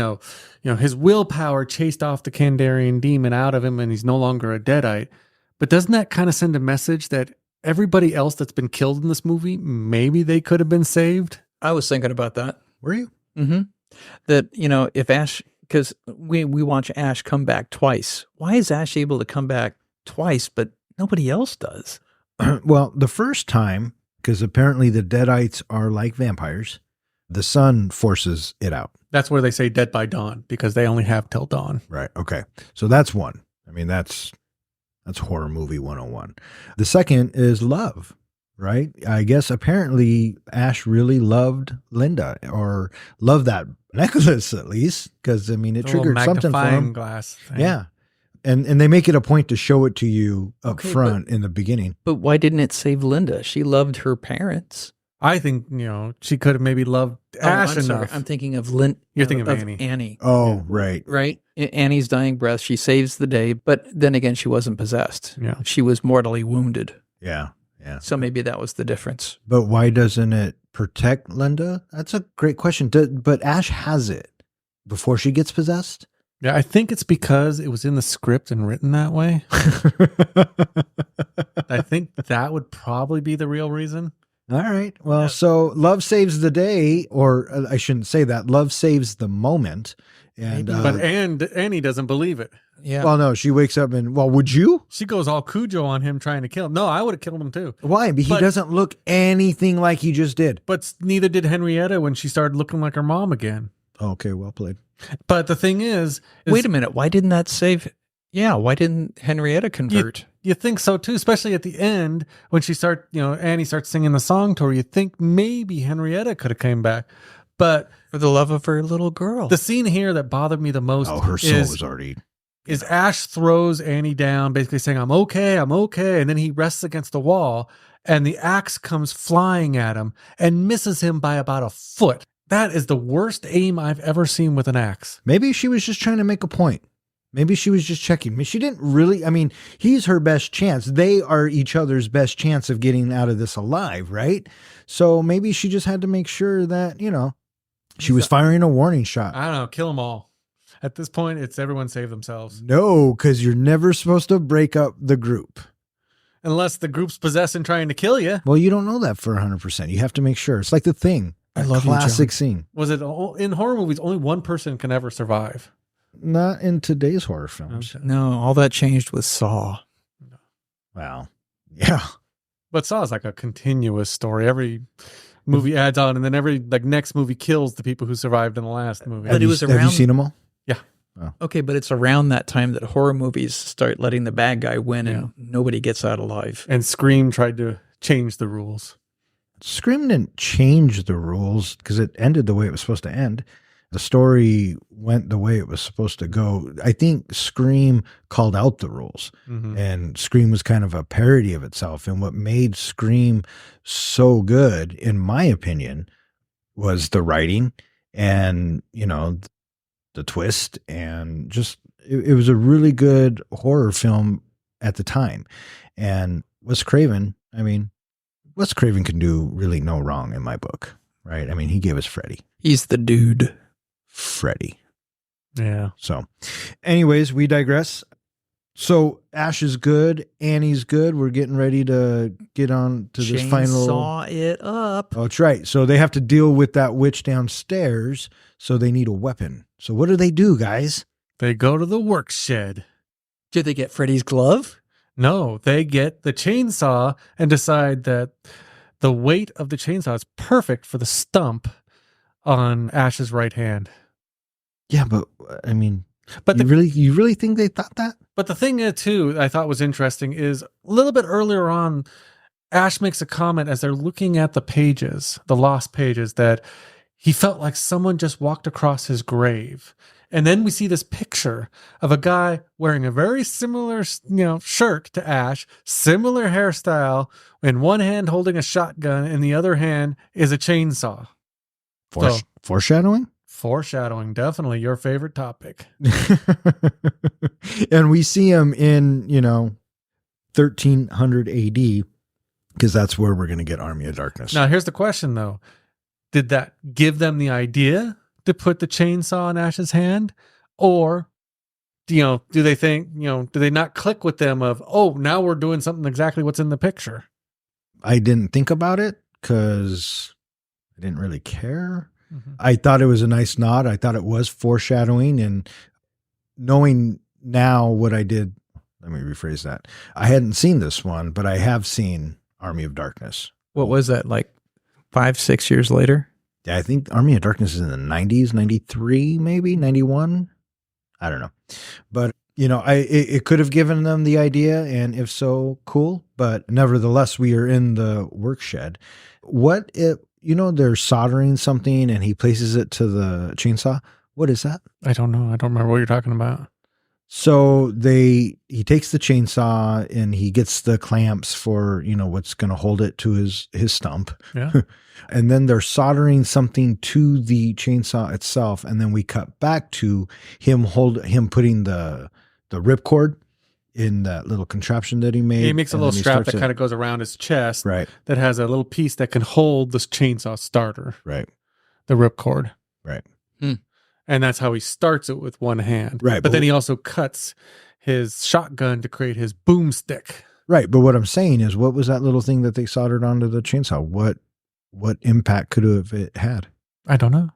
his willpower chased off the Kandarian demon out of him and he's no longer a deadite. But doesn't that kind of send a message that everybody else that's been killed in this movie, maybe they could have been saved? I was thinking about that. Were you? Mm-hmm. That, if Ash, because we watch Ash come back twice. Why is Ash able to come back twice, but nobody else does? Well, the first time, because apparently the deadites are like vampires, the sun forces it out. That's where they say dead by dawn, because they only have till dawn. Right. Okay. So that's one. I mean, that's horror movie 101. The second is love, right? I guess apparently Ash really loved Linda, or loved that necklace at least, because I mean, it The little triggered something for magnifying him. glass thing. Yeah. And they make it a point to show it to you up Okay, front in the beginning. But why didn't it save Linda? She loved her parents. I think, she could have maybe loved Ash I'm sorry. enough. I'm thinking of You're thinking of Annie. Annie. Oh, right. Right? Annie's dying breath. She saves the day, but then again, she wasn't possessed. Yeah. She was mortally wounded. Yeah. Yeah. So maybe that was the difference. But why doesn't it protect Linda? That's a great question. But Ash has it before she gets possessed? Yeah, I think it's because it was in the script and written that way. I think that would probably be the real reason. All right. Well, so love saves the day, or I shouldn't say that. Love saves the moment. And But Annie doesn't believe it. Yeah. well, no, she wakes up and, well, would you? She goes all Cujo on him trying to kill him. No, I would have killed him too. Why? He But- doesn't look anything like he just did. But neither did Henrietta when she started looking like her mom again. Okay, well played. But the thing is Wait a minute. Why didn't that save? Yeah. Why didn't Henrietta convert? You think so too, especially at the end when Annie starts singing the song to her. You think maybe Henrietta could have came back, but For the love of her little girl. the scene here that bothered me the most Oh, her soul was already. is Ash throws Annie down, basically saying, I'm okay, and then he rests against the wall, and the axe comes flying at him and misses him by about a foot. That is the worst aim I've ever seen with an axe. Maybe she was just trying to make a point. Maybe she was just checking. I mean, she didn't really, he's her best chance. They are each other's best chance of getting out of this alive, right? So maybe she just had to make sure that, she was firing a warning shot. I don't know, kill them all. At this point, it's everyone save themselves. No, because you're never supposed to break up the group. Unless the group's possessing trying to kill you. Well, you don't know that for 100%. You have to make sure. It's like The Thing. I love you, classic John. scene. Was it in horror movies? Only one person can ever survive. Not in today's horror films. Okay. No, all that changed with Saw. Well, yeah. But Saw is like a continuous story. Every movie adds on, and then every next movie kills the people who survived in the last movie. But it was Have you around- seen them all? Okay, but it's around that time that horror movies start letting the bad guy win and nobody gets out alive. And Scream tried to change the rules. Scream didn't change the rules because it ended the way it was supposed to end. The story went the way it was supposed to go. I think Scream called out the rules, and Scream was kind of a parody of itself. And what made Scream so good, in my opinion, was the writing and, the twist, and just it was a really good horror film at the time. And Wes Craven can do really no wrong in my book, right? I mean, he gave us Freddy. He's the dude. Freddy. Yeah. So anyways, we digress. So Ash is good. Annie's good. We're getting ready to get on to this final. Saw it up. Oh, that's right. So they have to deal with that witch downstairs. So they need a weapon. So what do, guys? They go to the work shed. Did they get Freddy's glove? No, they get the chainsaw and decide that the weight of the chainsaw is perfect for the stump on Ash's right hand. Yeah, but I mean, But you really think they thought that? But the thing too I thought was interesting is a little bit earlier on, Ash makes a comment as they're looking at the pages, the lost pages, that he felt like someone just walked across his grave. And then we see this picture of a guy wearing a very similar, shirt to Ash, similar hairstyle, in one hand holding a shotgun, and the other hand is a chainsaw. Foreshadowing? Foreshadowing, definitely your favorite topic. And we see him in, 1300 AD, because that's where we're going to get Army of Darkness. Now, here's the question, though. Did that give them the idea to put the chainsaw in Ash's hand? Or, do they think, do they not click with them of, oh, now we're doing something exactly what's in the picture? I didn't think about it because I didn't really care. I thought it was a nice nod. I thought it was foreshadowing, and knowing now what I did, let me rephrase that. I hadn't seen this one, but I have seen Army of Darkness. What was that, like 5-6 years later? Yeah, I think Army of Darkness is in the 90s, 93, maybe 91. I don't know. But, it could have given them the idea, and if so, cool. But nevertheless, we are in the work shed. What if, they're soldering something and he places it to the chainsaw? What is that? I don't know. I don't remember what you're talking about. So he takes the chainsaw and he gets the clamps for, what's going to hold it to his stump. Yeah. And then they're soldering something to the chainsaw itself. And then we cut back to him putting the ripcord in that little contraption that he made. He makes a little strap that kind of goes around his chest. Right. That has a little piece that can hold this chainsaw starter. Right. The ripcord. Right. And that's how he starts it with one hand. Right. But then he also cuts his shotgun to create his boomstick. Right. But what I'm saying is, what was that little thing that they soldered onto the chainsaw? What impact could have it had? I don't know.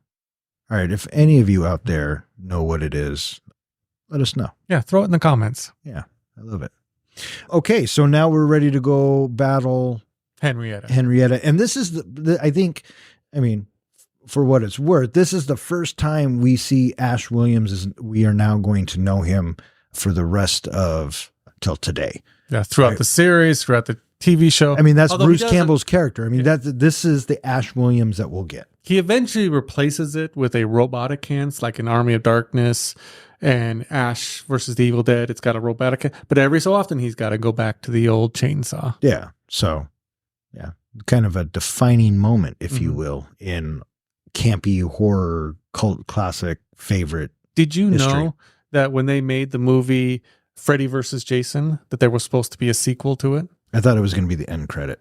All right. If any of you out there know what it is, let us know. Yeah. Throw it in the comments. Yeah. I love it. Okay. So now we're ready to go battle Henrietta. And this is I think, for what it's worth, this is the first time we see Ash Williams. We are now going to know him for the rest of till today. Yeah, throughout the series, throughout the TV show. That's Although Bruce Campbell's character. This is the Ash Williams that we'll get. He eventually replaces it with a robotic hand, like in Army of Darkness and Ash versus the Evil Dead. It's got a robotic hand, but every so often he's got to go back to the old chainsaw. Yeah. So, yeah, kind of a defining moment, if you will, in campy horror cult classic favorite. Did you history. know that when they made the movie Freddy versus Jason, that there was supposed to be a sequel to it? I thought it was going to be the end credit.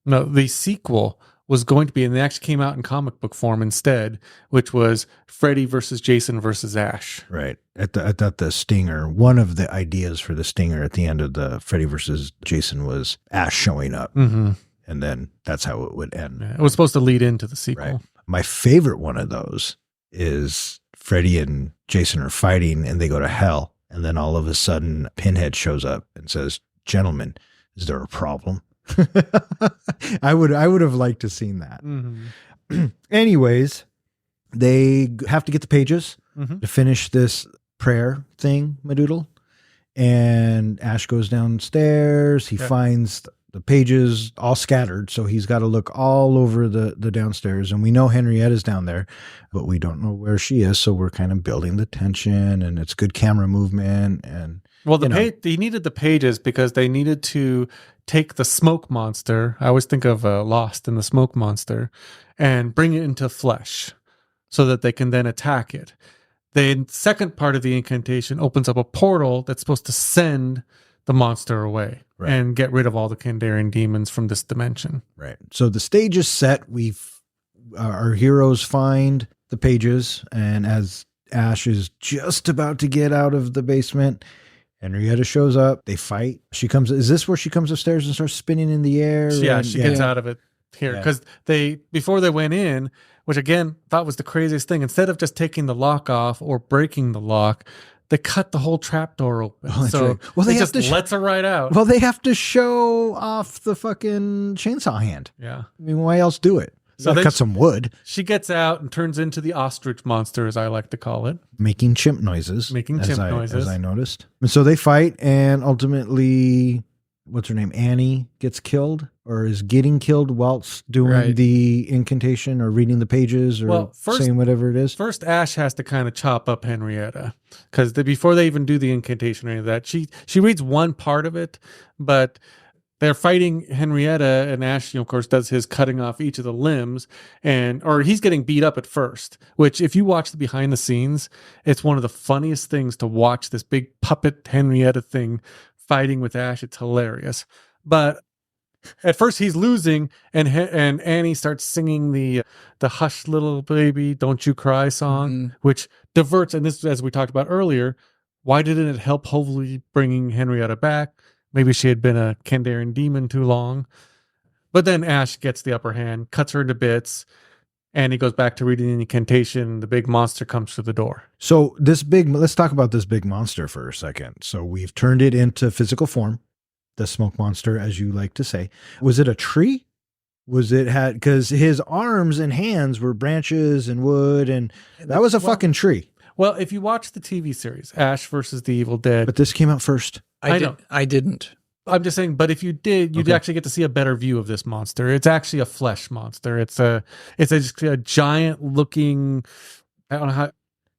No, the sequel was going to be, and they actually came out in comic book form instead, which was Freddy versus Jason versus Ash. Right. I thought the stinger, one of the ideas for the stinger at the end of the Freddy versus Jason was Ash showing up. Mm-hmm. And then that's how it would end. Yeah, it was supposed to lead into the sequel. Right. My favorite one of those is Freddy and Jason are fighting and they go to hell. And then all of a sudden Pinhead shows up and says, "Gentlemen, Is there a problem? I would have liked to seen that. Anyways, they have to get the pages to finish this prayer thing, Madoodle. And Ash goes downstairs. He finds the pages all scattered. So he's got to look all over the downstairs. And we know Henrietta's down there, but we don't know where she is. So we're kind of building the tension, and it's good camera movement. And well, they needed the pages because they needed to take the smoke monster. I always think of Lost and the smoke monster, and bring it into flesh so that they can then attack it. The second part of the incantation opens up a portal that's supposed to send the monster away and get rid of all the Kandarian demons from this dimension. Right. So the stage is set. Our heroes find the pages, and as Ash is just about to get out of the basement, Henrietta shows up. They fight. Is this where she comes upstairs and starts spinning in the air? Yeah, she gets out of it here because before they went in, which again thought was the craziest thing, instead of just taking the lock off or breaking the lock, they cut the whole trapdoor open. Oh, so right. Well, they just lets her right out. Well, they have to show off the fucking chainsaw hand. Yeah. I mean, why else do it? So cut some wood. She gets out and turns into the ostrich monster, as I like to call it. Making chimp noises. As I noticed. And so they fight, and ultimately, what's her name? Annie gets killed, or is getting killed whilst doing the incantation or reading the pages or saying whatever it is. First, Ash has to kind of chop up Henrietta because before they even do the incantation or any of that, she reads one part of it, but they're fighting Henrietta, and Ash, of course, does his cutting off each of the limbs, or he's getting beat up at first, which if you watch the behind the scenes, it's one of the funniest things to watch this big puppet Henrietta thing fighting with Ash. It's hilarious. But at first he's losing, and Annie starts singing the Hush Little Baby, Don't You Cry song, which diverts, and this, as we talked about earlier, why didn't it help hopefully bringing Henrietta back? Maybe she had been a Kandarian demon too long. But then Ash gets the upper hand, cuts her into bits, and he goes back to reading the incantation. The big monster comes through the door. So let's talk about this big monster for a second. So we've turned it into physical form, the smoke monster, as you like to say. Was it a tree? Because his arms and hands were branches and wood, and that was a fucking tree. Well, if you watch the TV series, Ash versus the Evil Dead. But this came out first. I didn't. I'm just saying, but if you did, you'd actually get to see a better view of this monster. It's actually a flesh monster. It's a giant looking, I don't know how,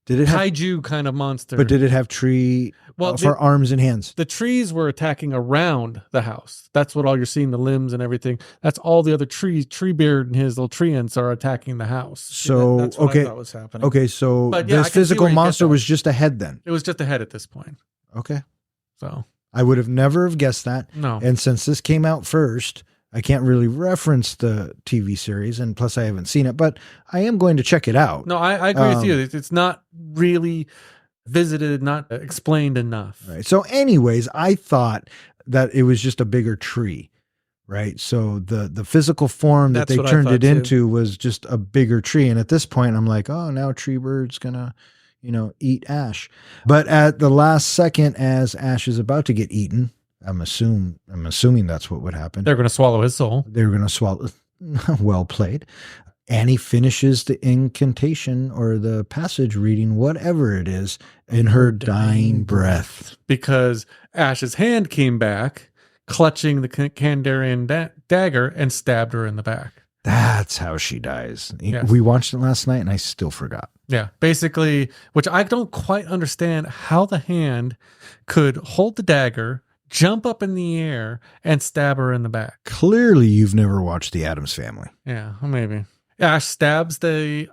kaiju kind of monster. But did it have tree for arms and hands? The trees were attacking around the house. That's what all you're seeing, the limbs and everything. That's all the other trees. Treebeard and his little tree ants are attacking the house. So, that's what I thought was happening. Okay, so this physical monster was just a head then? It was just a head at this point. Okay. So I would have never have guessed that. No. And since this came out first, I can't really reference the TV series, and plus I haven't seen it, but I am going to check it out. No, I agree with you. It's not really visited, not explained enough. Right. So anyways, I thought that it was just a bigger tree, right? So the physical form that they turned it into was just a bigger tree. And at this point, I'm like, oh, now Treebird's going to, eat Ash. But at the last second, as Ash is about to get eaten, I'm assuming that's what would happen. They're going to swallow his soul. They're going to swallow. Well played. Annie finishes the incantation or the passage reading, whatever it is, in her dying breath. Because Ash's hand came back, clutching the Kandarian dagger, and stabbed her in the back. That's how she dies. Yes. We watched it last night, and I still forgot. Yeah, basically, which I don't quite understand how the hand could hold the dagger, jump up in the air, and stab her in the back. Clearly, you've never watched The Addams Family. Yeah, well, maybe. Ash stabs the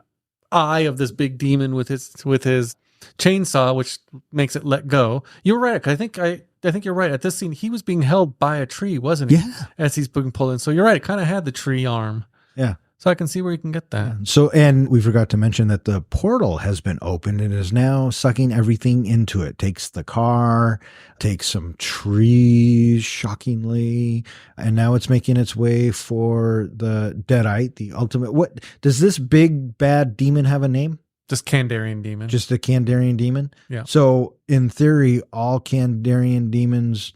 eye of this big demon with his chainsaw, which makes it let go. You're right. I think you're right. At this scene, he was being held by a tree, wasn't he? Yeah. As he's being pulled in. So you're right. It kind of had the tree arm. Yeah. So I can see where you can get that. So, and we forgot to mention that the portal has been opened and is now sucking everything into it. Takes the car, takes some trees, shockingly, and now it's making its way for the deadite, the ultimate. What does this big bad demon have a name? Just Kandarian demon. Just a Kandarian demon? Yeah. So in theory, all Kandarian demons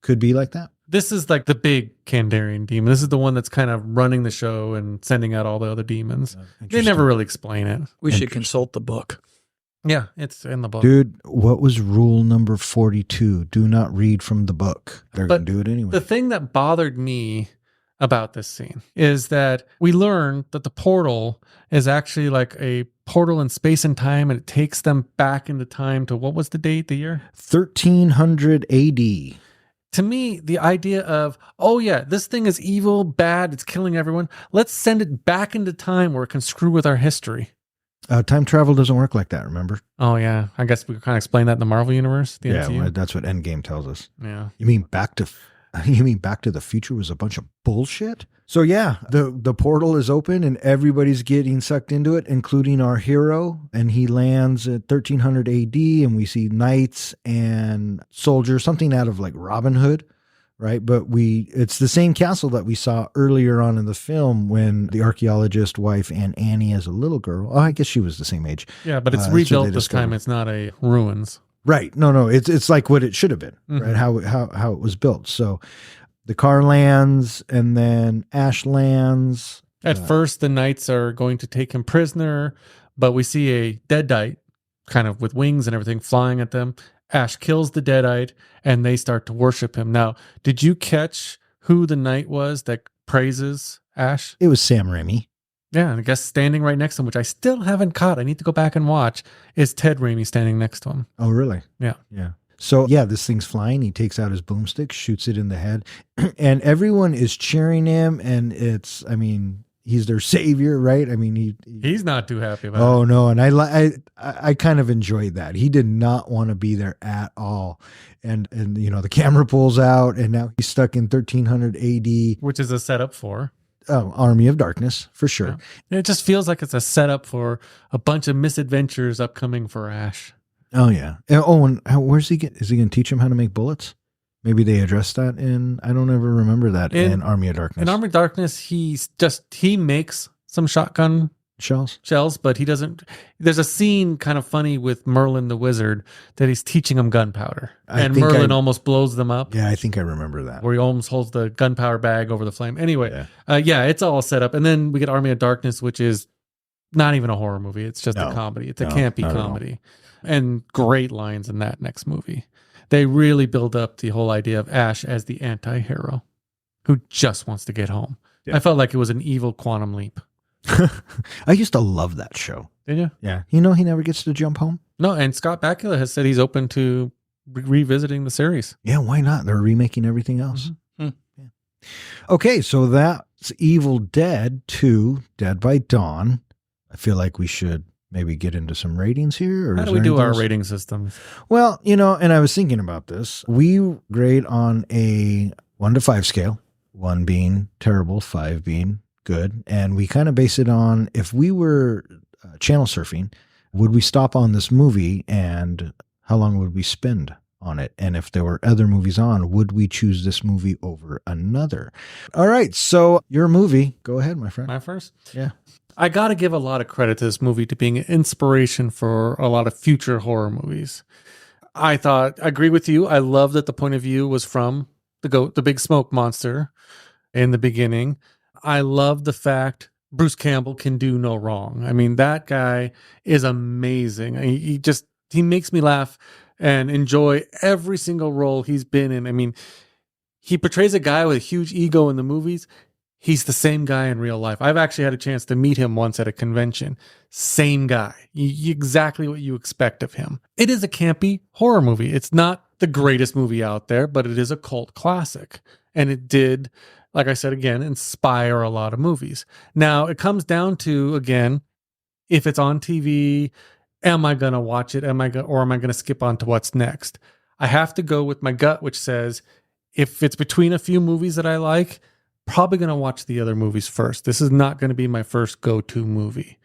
could be like that? This is like the big Kandarian demon. This is the one that's kind of running the show and sending out all the other demons. They never really explain it. We should consult the book. Yeah, it's in the book. Dude, what was rule number 42? Do not read from the book. They're going to do it anyway. The thing that bothered me about this scene is that we learn that the portal is actually like a portal in space and time, and it takes them back into time to, what was the date, the year? 1300 AD. To me, the idea of, oh yeah, this thing is evil, bad, it's killing everyone. Let's send it back into time where it can screw with our history. Time travel doesn't work like that, remember? Oh yeah, I guess we kind of explain that in the Marvel universe. The Yeah, MCU. well, that's what Endgame tells us. Yeah. You mean Back to the Future was a bunch of bullshit? So yeah, the portal is open and everybody's getting sucked into it, including our hero. And he lands at 1300 AD, and we see knights and soldiers, something out of like Robin Hood, right? But it's the same castle that we saw earlier on in the film when the archaeologist wife and Annie as a little girl. Oh, I guess she was the same age. Yeah, but it's That's what rebuilt they this time. discovered. It's not a ruins. Right. No, it's like what it should have been, right? How it was built. So the car lands, and then Ash lands. At first, the knights are going to take him prisoner, but we see a deadite, kind of with wings and everything, flying at them. Ash kills the deadite, and they start to worship him. Now, did you catch who the knight was that praises Ash? It was Sam Raimi. Yeah, and I guess standing right next to him, which I still haven't caught, I need to go back and watch, is Ted Raimi standing next to him. Oh, really? Yeah. Yeah. So yeah, this thing's flying. He takes out his boomstick, shoots it in the head, and everyone is cheering him. And he's their savior, right? I mean, He's not too happy about it. Oh no, and I kind of enjoyed that. He did not want to be there at all, and the camera pulls out, and now he's stuck in 1300 AD, Which is a setup for. Army of Darkness for sure. Yeah. It just feels like it's a setup for a bunch of misadventures upcoming for Ash. Oh yeah. Oh, and where's he is he going to teach him how to make bullets? Maybe they addressed that I don't ever remember that in Army of Darkness. In Army of Darkness, he makes some shotgun shells, but he doesn't. There's a scene kind of funny with Merlin the wizard that he's teaching him gunpowder, and Merlin almost blows them up. Yeah, I think I remember that. Where he almost holds the gunpowder bag over the flame. Anyway, it's all set up, and then we get Army of Darkness, which is not even a horror movie. It's just a comedy. It's a campy comedy, and great lines in that next movie. They really build up the whole idea of Ash as the anti-hero who just wants to get home. Yeah. I felt like it was an evil Quantum Leap. I used to love that show. Did you? Yeah. He never gets to jump home? No, and Scott Bakula has said he's open to revisiting the series. Yeah, why not? They're remaking everything else. Mm-hmm. Yeah. Okay, so that's Evil Dead 2, Dead by Dawn. I feel like we should maybe get into some ratings here. Or how do we do our rating system? Well, and I was thinking about this. We grade on a 1 to 5 scale, 1 being terrible, 5 being good. And we kind of base it on, if we were channel surfing, would we stop on this movie and how long would we spend on it? And if there were other movies on, would we choose this movie over another? All right. So your movie, go ahead, my friend. My first? Yeah. I got to give a lot of credit to this movie to being an inspiration for a lot of future horror movies. I agree with you. I love that the point of view was from the goat, the big smoke monster in the beginning. I love the fact Bruce Campbell can do no wrong. I mean, that guy is amazing. He makes me laugh and enjoy every single role he's been in. I mean, he portrays a guy with a huge ego in the movies. He's the same guy in real life. I've actually had a chance to meet him once at a convention. Same guy. Exactly what you expect of him. It is a campy horror movie. It's not the greatest movie out there, but it is a cult classic. And it did, like I said, again, inspire a lot of movies. Now, it comes down to, again, if it's on TV, am I going to watch it? Or am I going to skip on to what's next? I have to go with my gut, which says, if it's between a few movies that I like, probably going to watch the other movies first. This is not going to be my first go-to movie.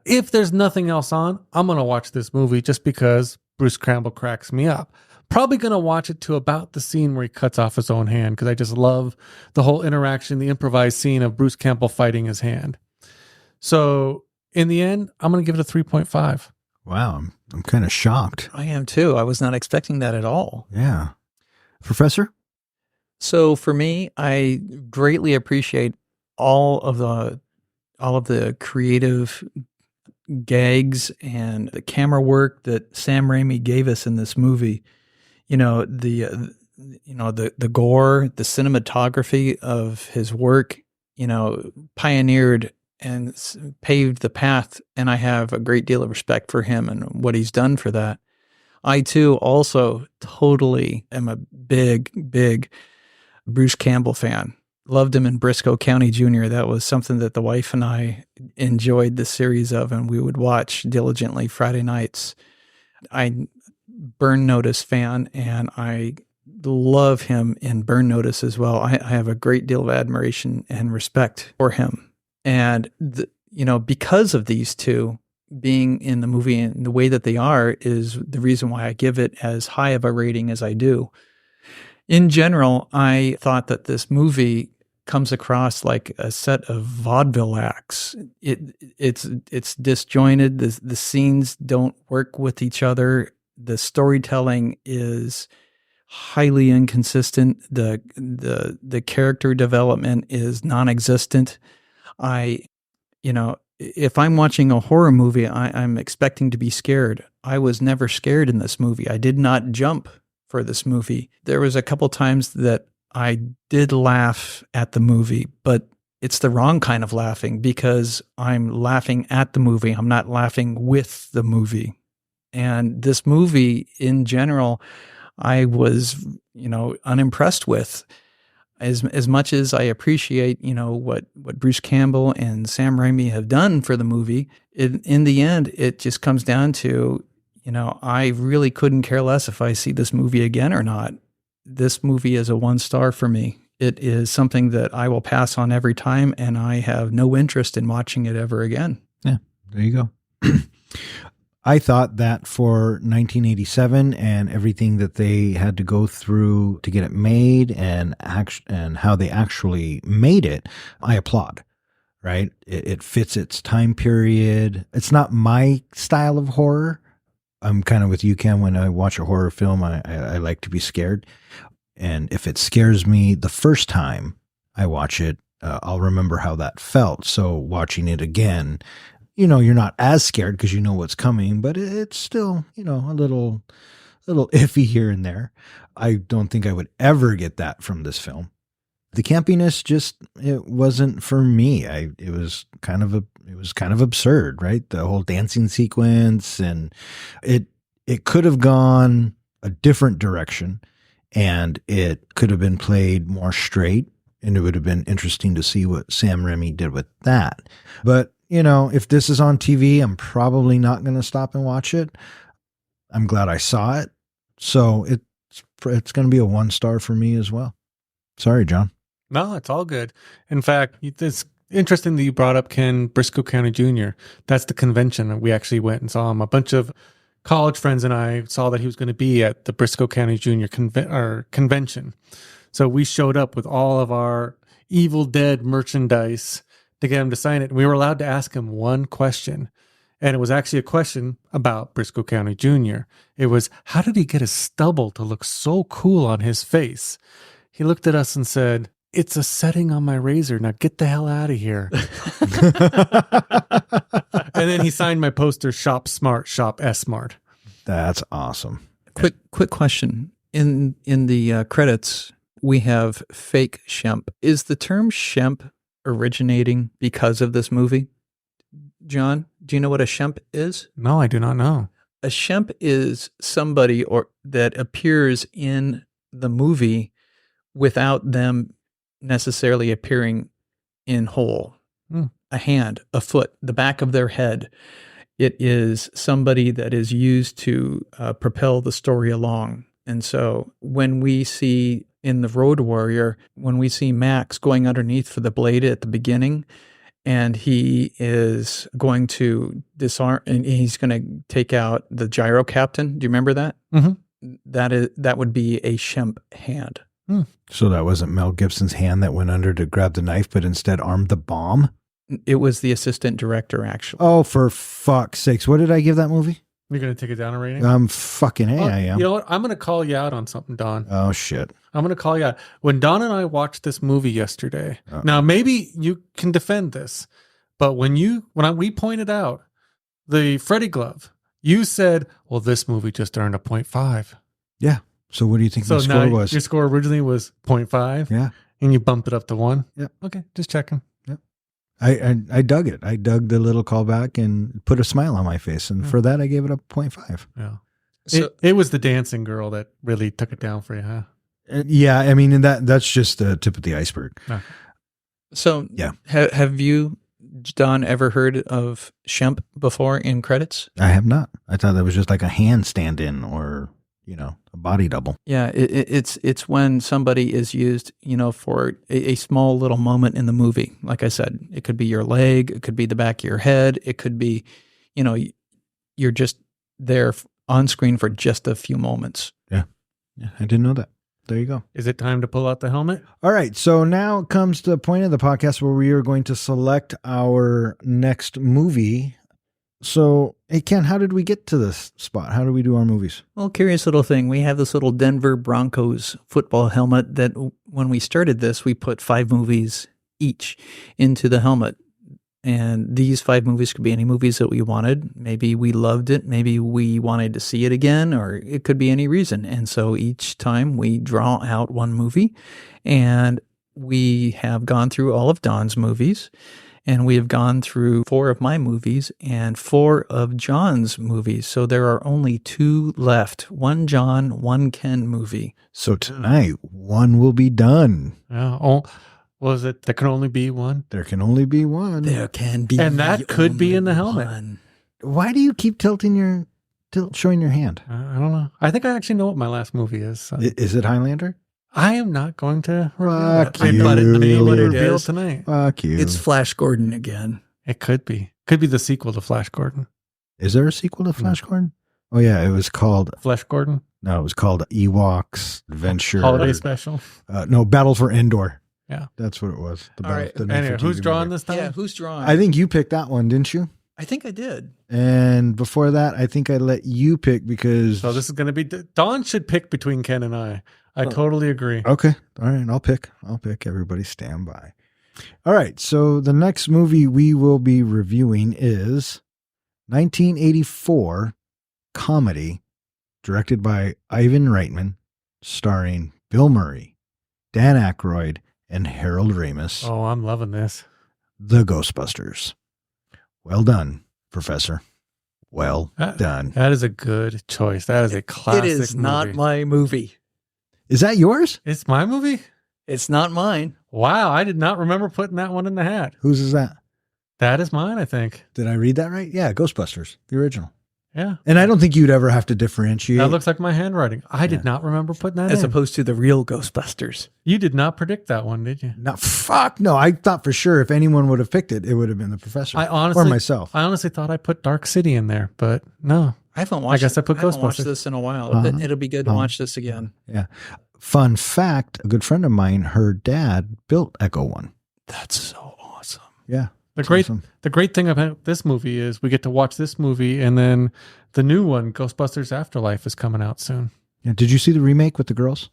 If there's nothing else on, I'm going to watch this movie just because Bruce Campbell cracks me up. Probably going to watch it to about the scene where he cuts off his own hand, because I just love the whole interaction, the improvised scene of Bruce Campbell fighting his hand. So in the end, I'm going to give it a 3.5. Wow. I'm kind of shocked. I am too. I was not expecting that at all. Yeah. Professor? So for me, I greatly appreciate all of the creative gags and the camera work that Sam Raimi gave us in this movie. You know, the gore, the cinematography of his work, pioneered and paved the path, and I have a great deal of respect for him and what he's done for that. I too also totally am a big Bruce Campbell fan. Loved him in Briscoe County Jr. That was something that the wife and I enjoyed the series of, and we would watch diligently Friday nights. I'm Burn Notice fan, and I love him in Burn Notice as well. I have a great deal of admiration and respect for him. And, because of these two being in the movie and the way that they are is the reason why I give it as high of a rating as I do. In general, I thought that this movie comes across like a set of vaudeville acts. It's disjointed. The scenes don't work with each other. The storytelling is highly inconsistent. The character development is non-existent. If I'm watching a horror movie, I'm expecting to be scared. I was never scared in this movie. I did not jump for this movie. There was a couple times that I did laugh at the movie, but it's the wrong kind of laughing because I'm laughing at the movie. I'm not laughing with the movie. And this movie in general, I was, unimpressed with. As much as I appreciate, what Bruce Campbell and Sam Raimi have done for the movie, in the end, it just comes down to, I really couldn't care less if I see this movie again or not. This movie is a 1-star for me. It is something that I will pass on every time, and I have no interest in watching it ever again. Yeah, there you go. I thought that for 1987 and everything that they had to go through to get it made and how they actually made it, I applaud, right? It fits its time period. It's not my style of horror. I'm kind of with you, Ken. When I watch a horror film, I like to be scared. And if it scares me the first time I watch it, I'll remember how that felt. So watching it again, you're not as scared because you know what's coming, but it's still, a little iffy here and there. I don't think I would ever get that from this film. The campiness it wasn't for me. It was kind of absurd, right? The whole dancing sequence, and it could have gone a different direction, and it could have been played more straight, and it would have been interesting to see what Sam Raimi did with that. But if this is on TV, I'm probably not going to stop and watch it. I'm glad I saw it. So it's going to be a 1-star for me as well. Sorry, John. No, it's all good. In fact, it's interesting that you brought up Ken Briscoe County Jr. That's the convention. We actually went and saw him. A bunch of college friends and I saw that he was going to be at the Briscoe County Jr. convention. So we showed up with all of our Evil Dead merchandise to get him to sign it. And we were allowed to ask him one question. And it was actually a question about Briscoe County Jr. It was, how did he get his stubble to look so cool on his face? He looked at us and said, it's a setting on my razor. Now get the hell out of here. And then he signed my poster, Shop Smart, Shop S-Smart. That's awesome. Quick question. In the credits, we have fake Shemp. Is the term Shemp originating because of this movie? John, do you know what a Shemp is? No, I do not know. A Shemp is somebody that appears in the movie without them necessarily appearing in whole. A hand, a foot, the back of their head. It is somebody that is used to propel the story along. And so when we see in The Road Warrior, when we see Max going underneath for the blade at the beginning, and he is going to disarm, and he's going to take out the gyro captain. Do you remember that? Mm-hmm. That would be a Shemp hand. So that wasn't Mel Gibson's hand that went under to grab the knife, but instead armed the bomb? It was the assistant director, actually. Oh, for fuck's sakes. What did I give that movie? You're going to take it down a rating? Fucking A, I am. You know what? I'm going to call you out on something, Don. Oh, shit. I'm going to call you out. When Don and I watched this movie yesterday, now maybe you can defend this, but when we pointed out the Freddy glove, you said, well, this movie just earned a 0.5. Yeah. So what do you think So my score now was? your score originally was 0.5? Yeah. And you bumped it up to 1? Yeah. Okay, just checking. I dug it. I dug the little callback and put a smile on my face. And for that, I gave it a 0.5. Yeah. So- It was the dancing girl that really took it down for you, huh? Yeah. I mean, and that's just the tip of the iceberg. So, Yeah. Have you, Don, ever heard of Shemp before in credits? I have not. I thought that was just like a hand stand-in or, a body double. Yeah, it's when somebody is used, for a small little moment in the movie. Like I said, it could be your leg, it could be the back of your head, it could be, you're just there on screen for just a few moments. Yeah, I didn't know that. There you go. Is it time to pull out the helmet? All right. So now comes the point of the podcast where we are going to select our next movie. So, hey, Ken, how did we get to this spot? How do we do our movies? Well, curious little thing. We have this little Denver Broncos football helmet that when we started this, we put 5 movies each into the helmet. And these 5 movies could be any movies that we wanted. Maybe we loved it. Maybe we wanted to see it again, or it could be any reason. And so each time we draw out one movie, and we have gone through all of Don's movies, and we have gone through 4 of my movies and 4 of John's movies. So there are only 2 left. 1 John, 1 Ken movie. So tonight, one will be done. Yeah. Oh, was it? There can only be one. There can only be one. There can be, And that could be in the helmet. one. Why do you keep showing your hand? I don't know. I think I actually know what my last movie is. So Is it Highlander? I am not going to reveal Fuck that. you. But it may What it reveal is. tonight. Fuck you. It's Flash Gordon again. It could be. Could be the sequel to Flash Gordon. Is there a sequel to Flash Gordon? Oh, yeah. It was called, Flash Gordon? no, it was called Ewoks Adventure. Holiday Special. No, Battle for Endor. Yeah. That's what it was. The All right. the Anyway, made-for-TV who's drawing movie. this time? Yeah, who's drawing? I think you picked that one, didn't you? I think I did. And before that, I think I let you pick because. So this is going to be... Dawn should pick between Ken and I. I totally agree. Okay. All right. I'll pick. Everybody stand by. All right. So the next movie we will be reviewing is 1984 comedy directed by Ivan Reitman, starring Bill Murray, Dan Aykroyd, and Harold Ramis. Oh, I'm loving this. The Ghostbusters. Well done, Professor. Well done. That is a good choice. That is a classic It is not movie. my movie. Is that yours? It's my movie? It's not mine. Wow, I did not remember putting that one in the hat. Whose is that? That is mine, I think. Did I read that right? Yeah, Ghostbusters, the original. Yeah. And I don't think you'd ever have to differentiate. That looks like my handwriting. I did Yeah. not remember putting that As in. opposed to the real Ghostbusters. You did not predict that one, did you? No, fuck no. I thought for sure if anyone would have picked it, it would have been the Professor I honestly, or myself. I honestly thought I put Dark City in there, but no. I haven't watched. guess I put haven't watched Ghostbusters. this in a while. Uh-huh. It'll be good to watch this again. Yeah. Fun fact, a good friend of mine, her dad built Echo One. That's so awesome. Yeah. The it's great, awesome. the great thing about this movie is we get to watch this movie, and then the new one, Ghostbusters Afterlife, is coming out soon. Yeah. Did you see the remake with the girls?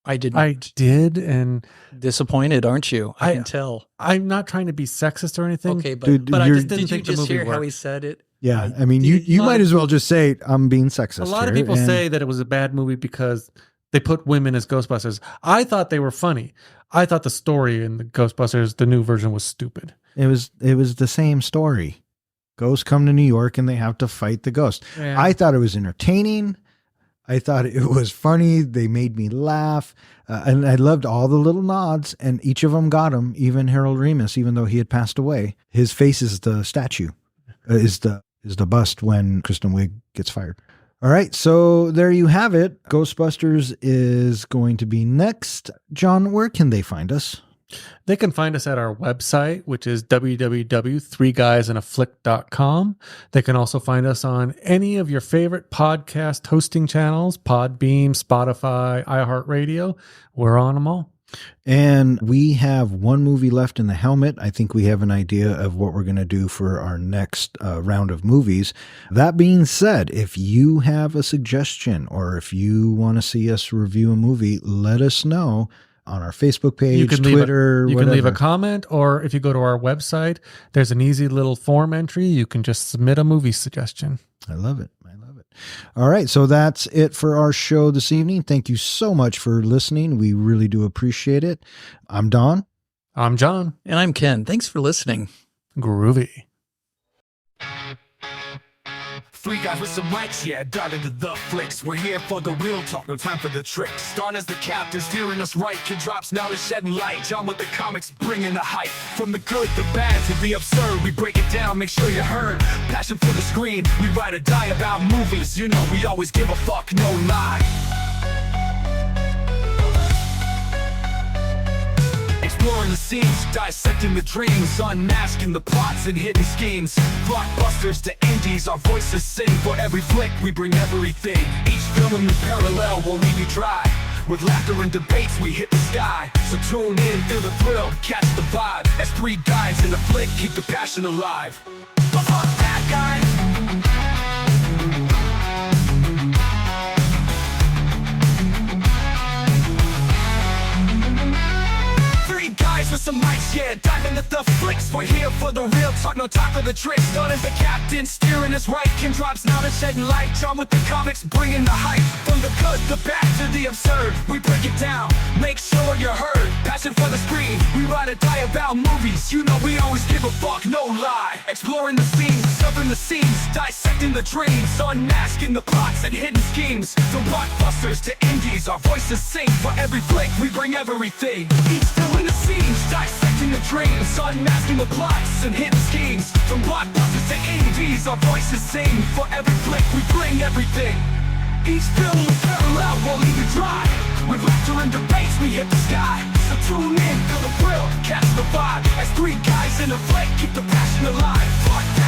I did. I did, and Disappointed, aren't you? I can tell. I'm not trying to be sexist or anything. Okay, but, Dude, but I you're- just didn't did you think the just movie hear how worked. he said it? Yeah. I mean, you might as well just say I'm being sexist. A lot of here, people and- say that it was a bad movie because they put women as Ghostbusters. I thought they were funny. I thought the story in the Ghostbusters, the new version, was stupid. it was the same story. Ghosts come to New York and they have to fight the ghost. Yeah. I thought it was entertaining. I thought it was funny. They made me laugh. And I loved all the little nods, and each of them got him, even Harold Ramis, even though he had passed away. His face is the statue, is the bust when Kristen Wiig gets fired. All right, so there you have it. Ghostbusters is going to be next. John, where can they find us? They can find us at our website, which is www.threeguysandaflick.com. They can also find us on any of your favorite podcast hosting channels, Podbeam, Spotify, iHeartRadio. We're on them all. And we have one movie left in the helmet. I think we have an idea of what we're going to do for our next round of movies. That being said, if you have a suggestion or if you want to see us review a movie, let us know on our Facebook page, Twitter, you whatever. can leave a comment, or if you go to our website, there's an easy little form entry. You can just submit a movie suggestion. I love it. All right. So that's it for our show this evening. Thank you so much for listening. We really do appreciate it. I'm Don. I'm John. And I'm Ken. Thanks for listening. Groovy. Three guys with some mics, yeah, dive into the flicks. We're here for the real talk, no time for the tricks. Don as the captain, steering us right. Kid drops now is shedding light. John with the comics, bringing the hype. From the good, the bad, to the absurd, we break it down, make sure you heard. Passion for the screen, we ride or die about movies. You know we always give a fuck, no lie. Exploring the scenes, dissecting the dreams, unmasking the plots and hidden schemes. Blockbusters to indies, our voices sing. For every flick, we bring everything. Each film in parallel will leave you dry. With laughter and debates, we hit the sky. So tune in, feel the thrill, catch the vibe. As three guys in a flick, keep the passion alive. Fuck that guy. For some mics, yeah, dive into the flicks. We're here for the real talk, no time for the tricks. Don is the captain, steering us right. Kim drops now to shedding light. John with the comics, bringing the hype. From the good, the bad, to the absurd, we break it down, make sure you're heard. Passion for the screen, we ride or die about movies. You know we always give a fuck, no lie. Exploring the scenes, discovering the scenes, dissecting the dreams, unmasking the plots and hidden schemes. From blockbusters to indies, our voices sing. For every flick, we bring everything. Each film in the scenes, dissecting the dreams, unmasking the plots and hidden schemes. From blockbusters to indies, our voices sing. For every flick, we bring everything. Each film is parallel, won't leave you dry. With laughter and debates, we hit the sky. So tune in, feel the thrill, catch the vibe. As three guys in a flick, keep the passion alive. Fuck that.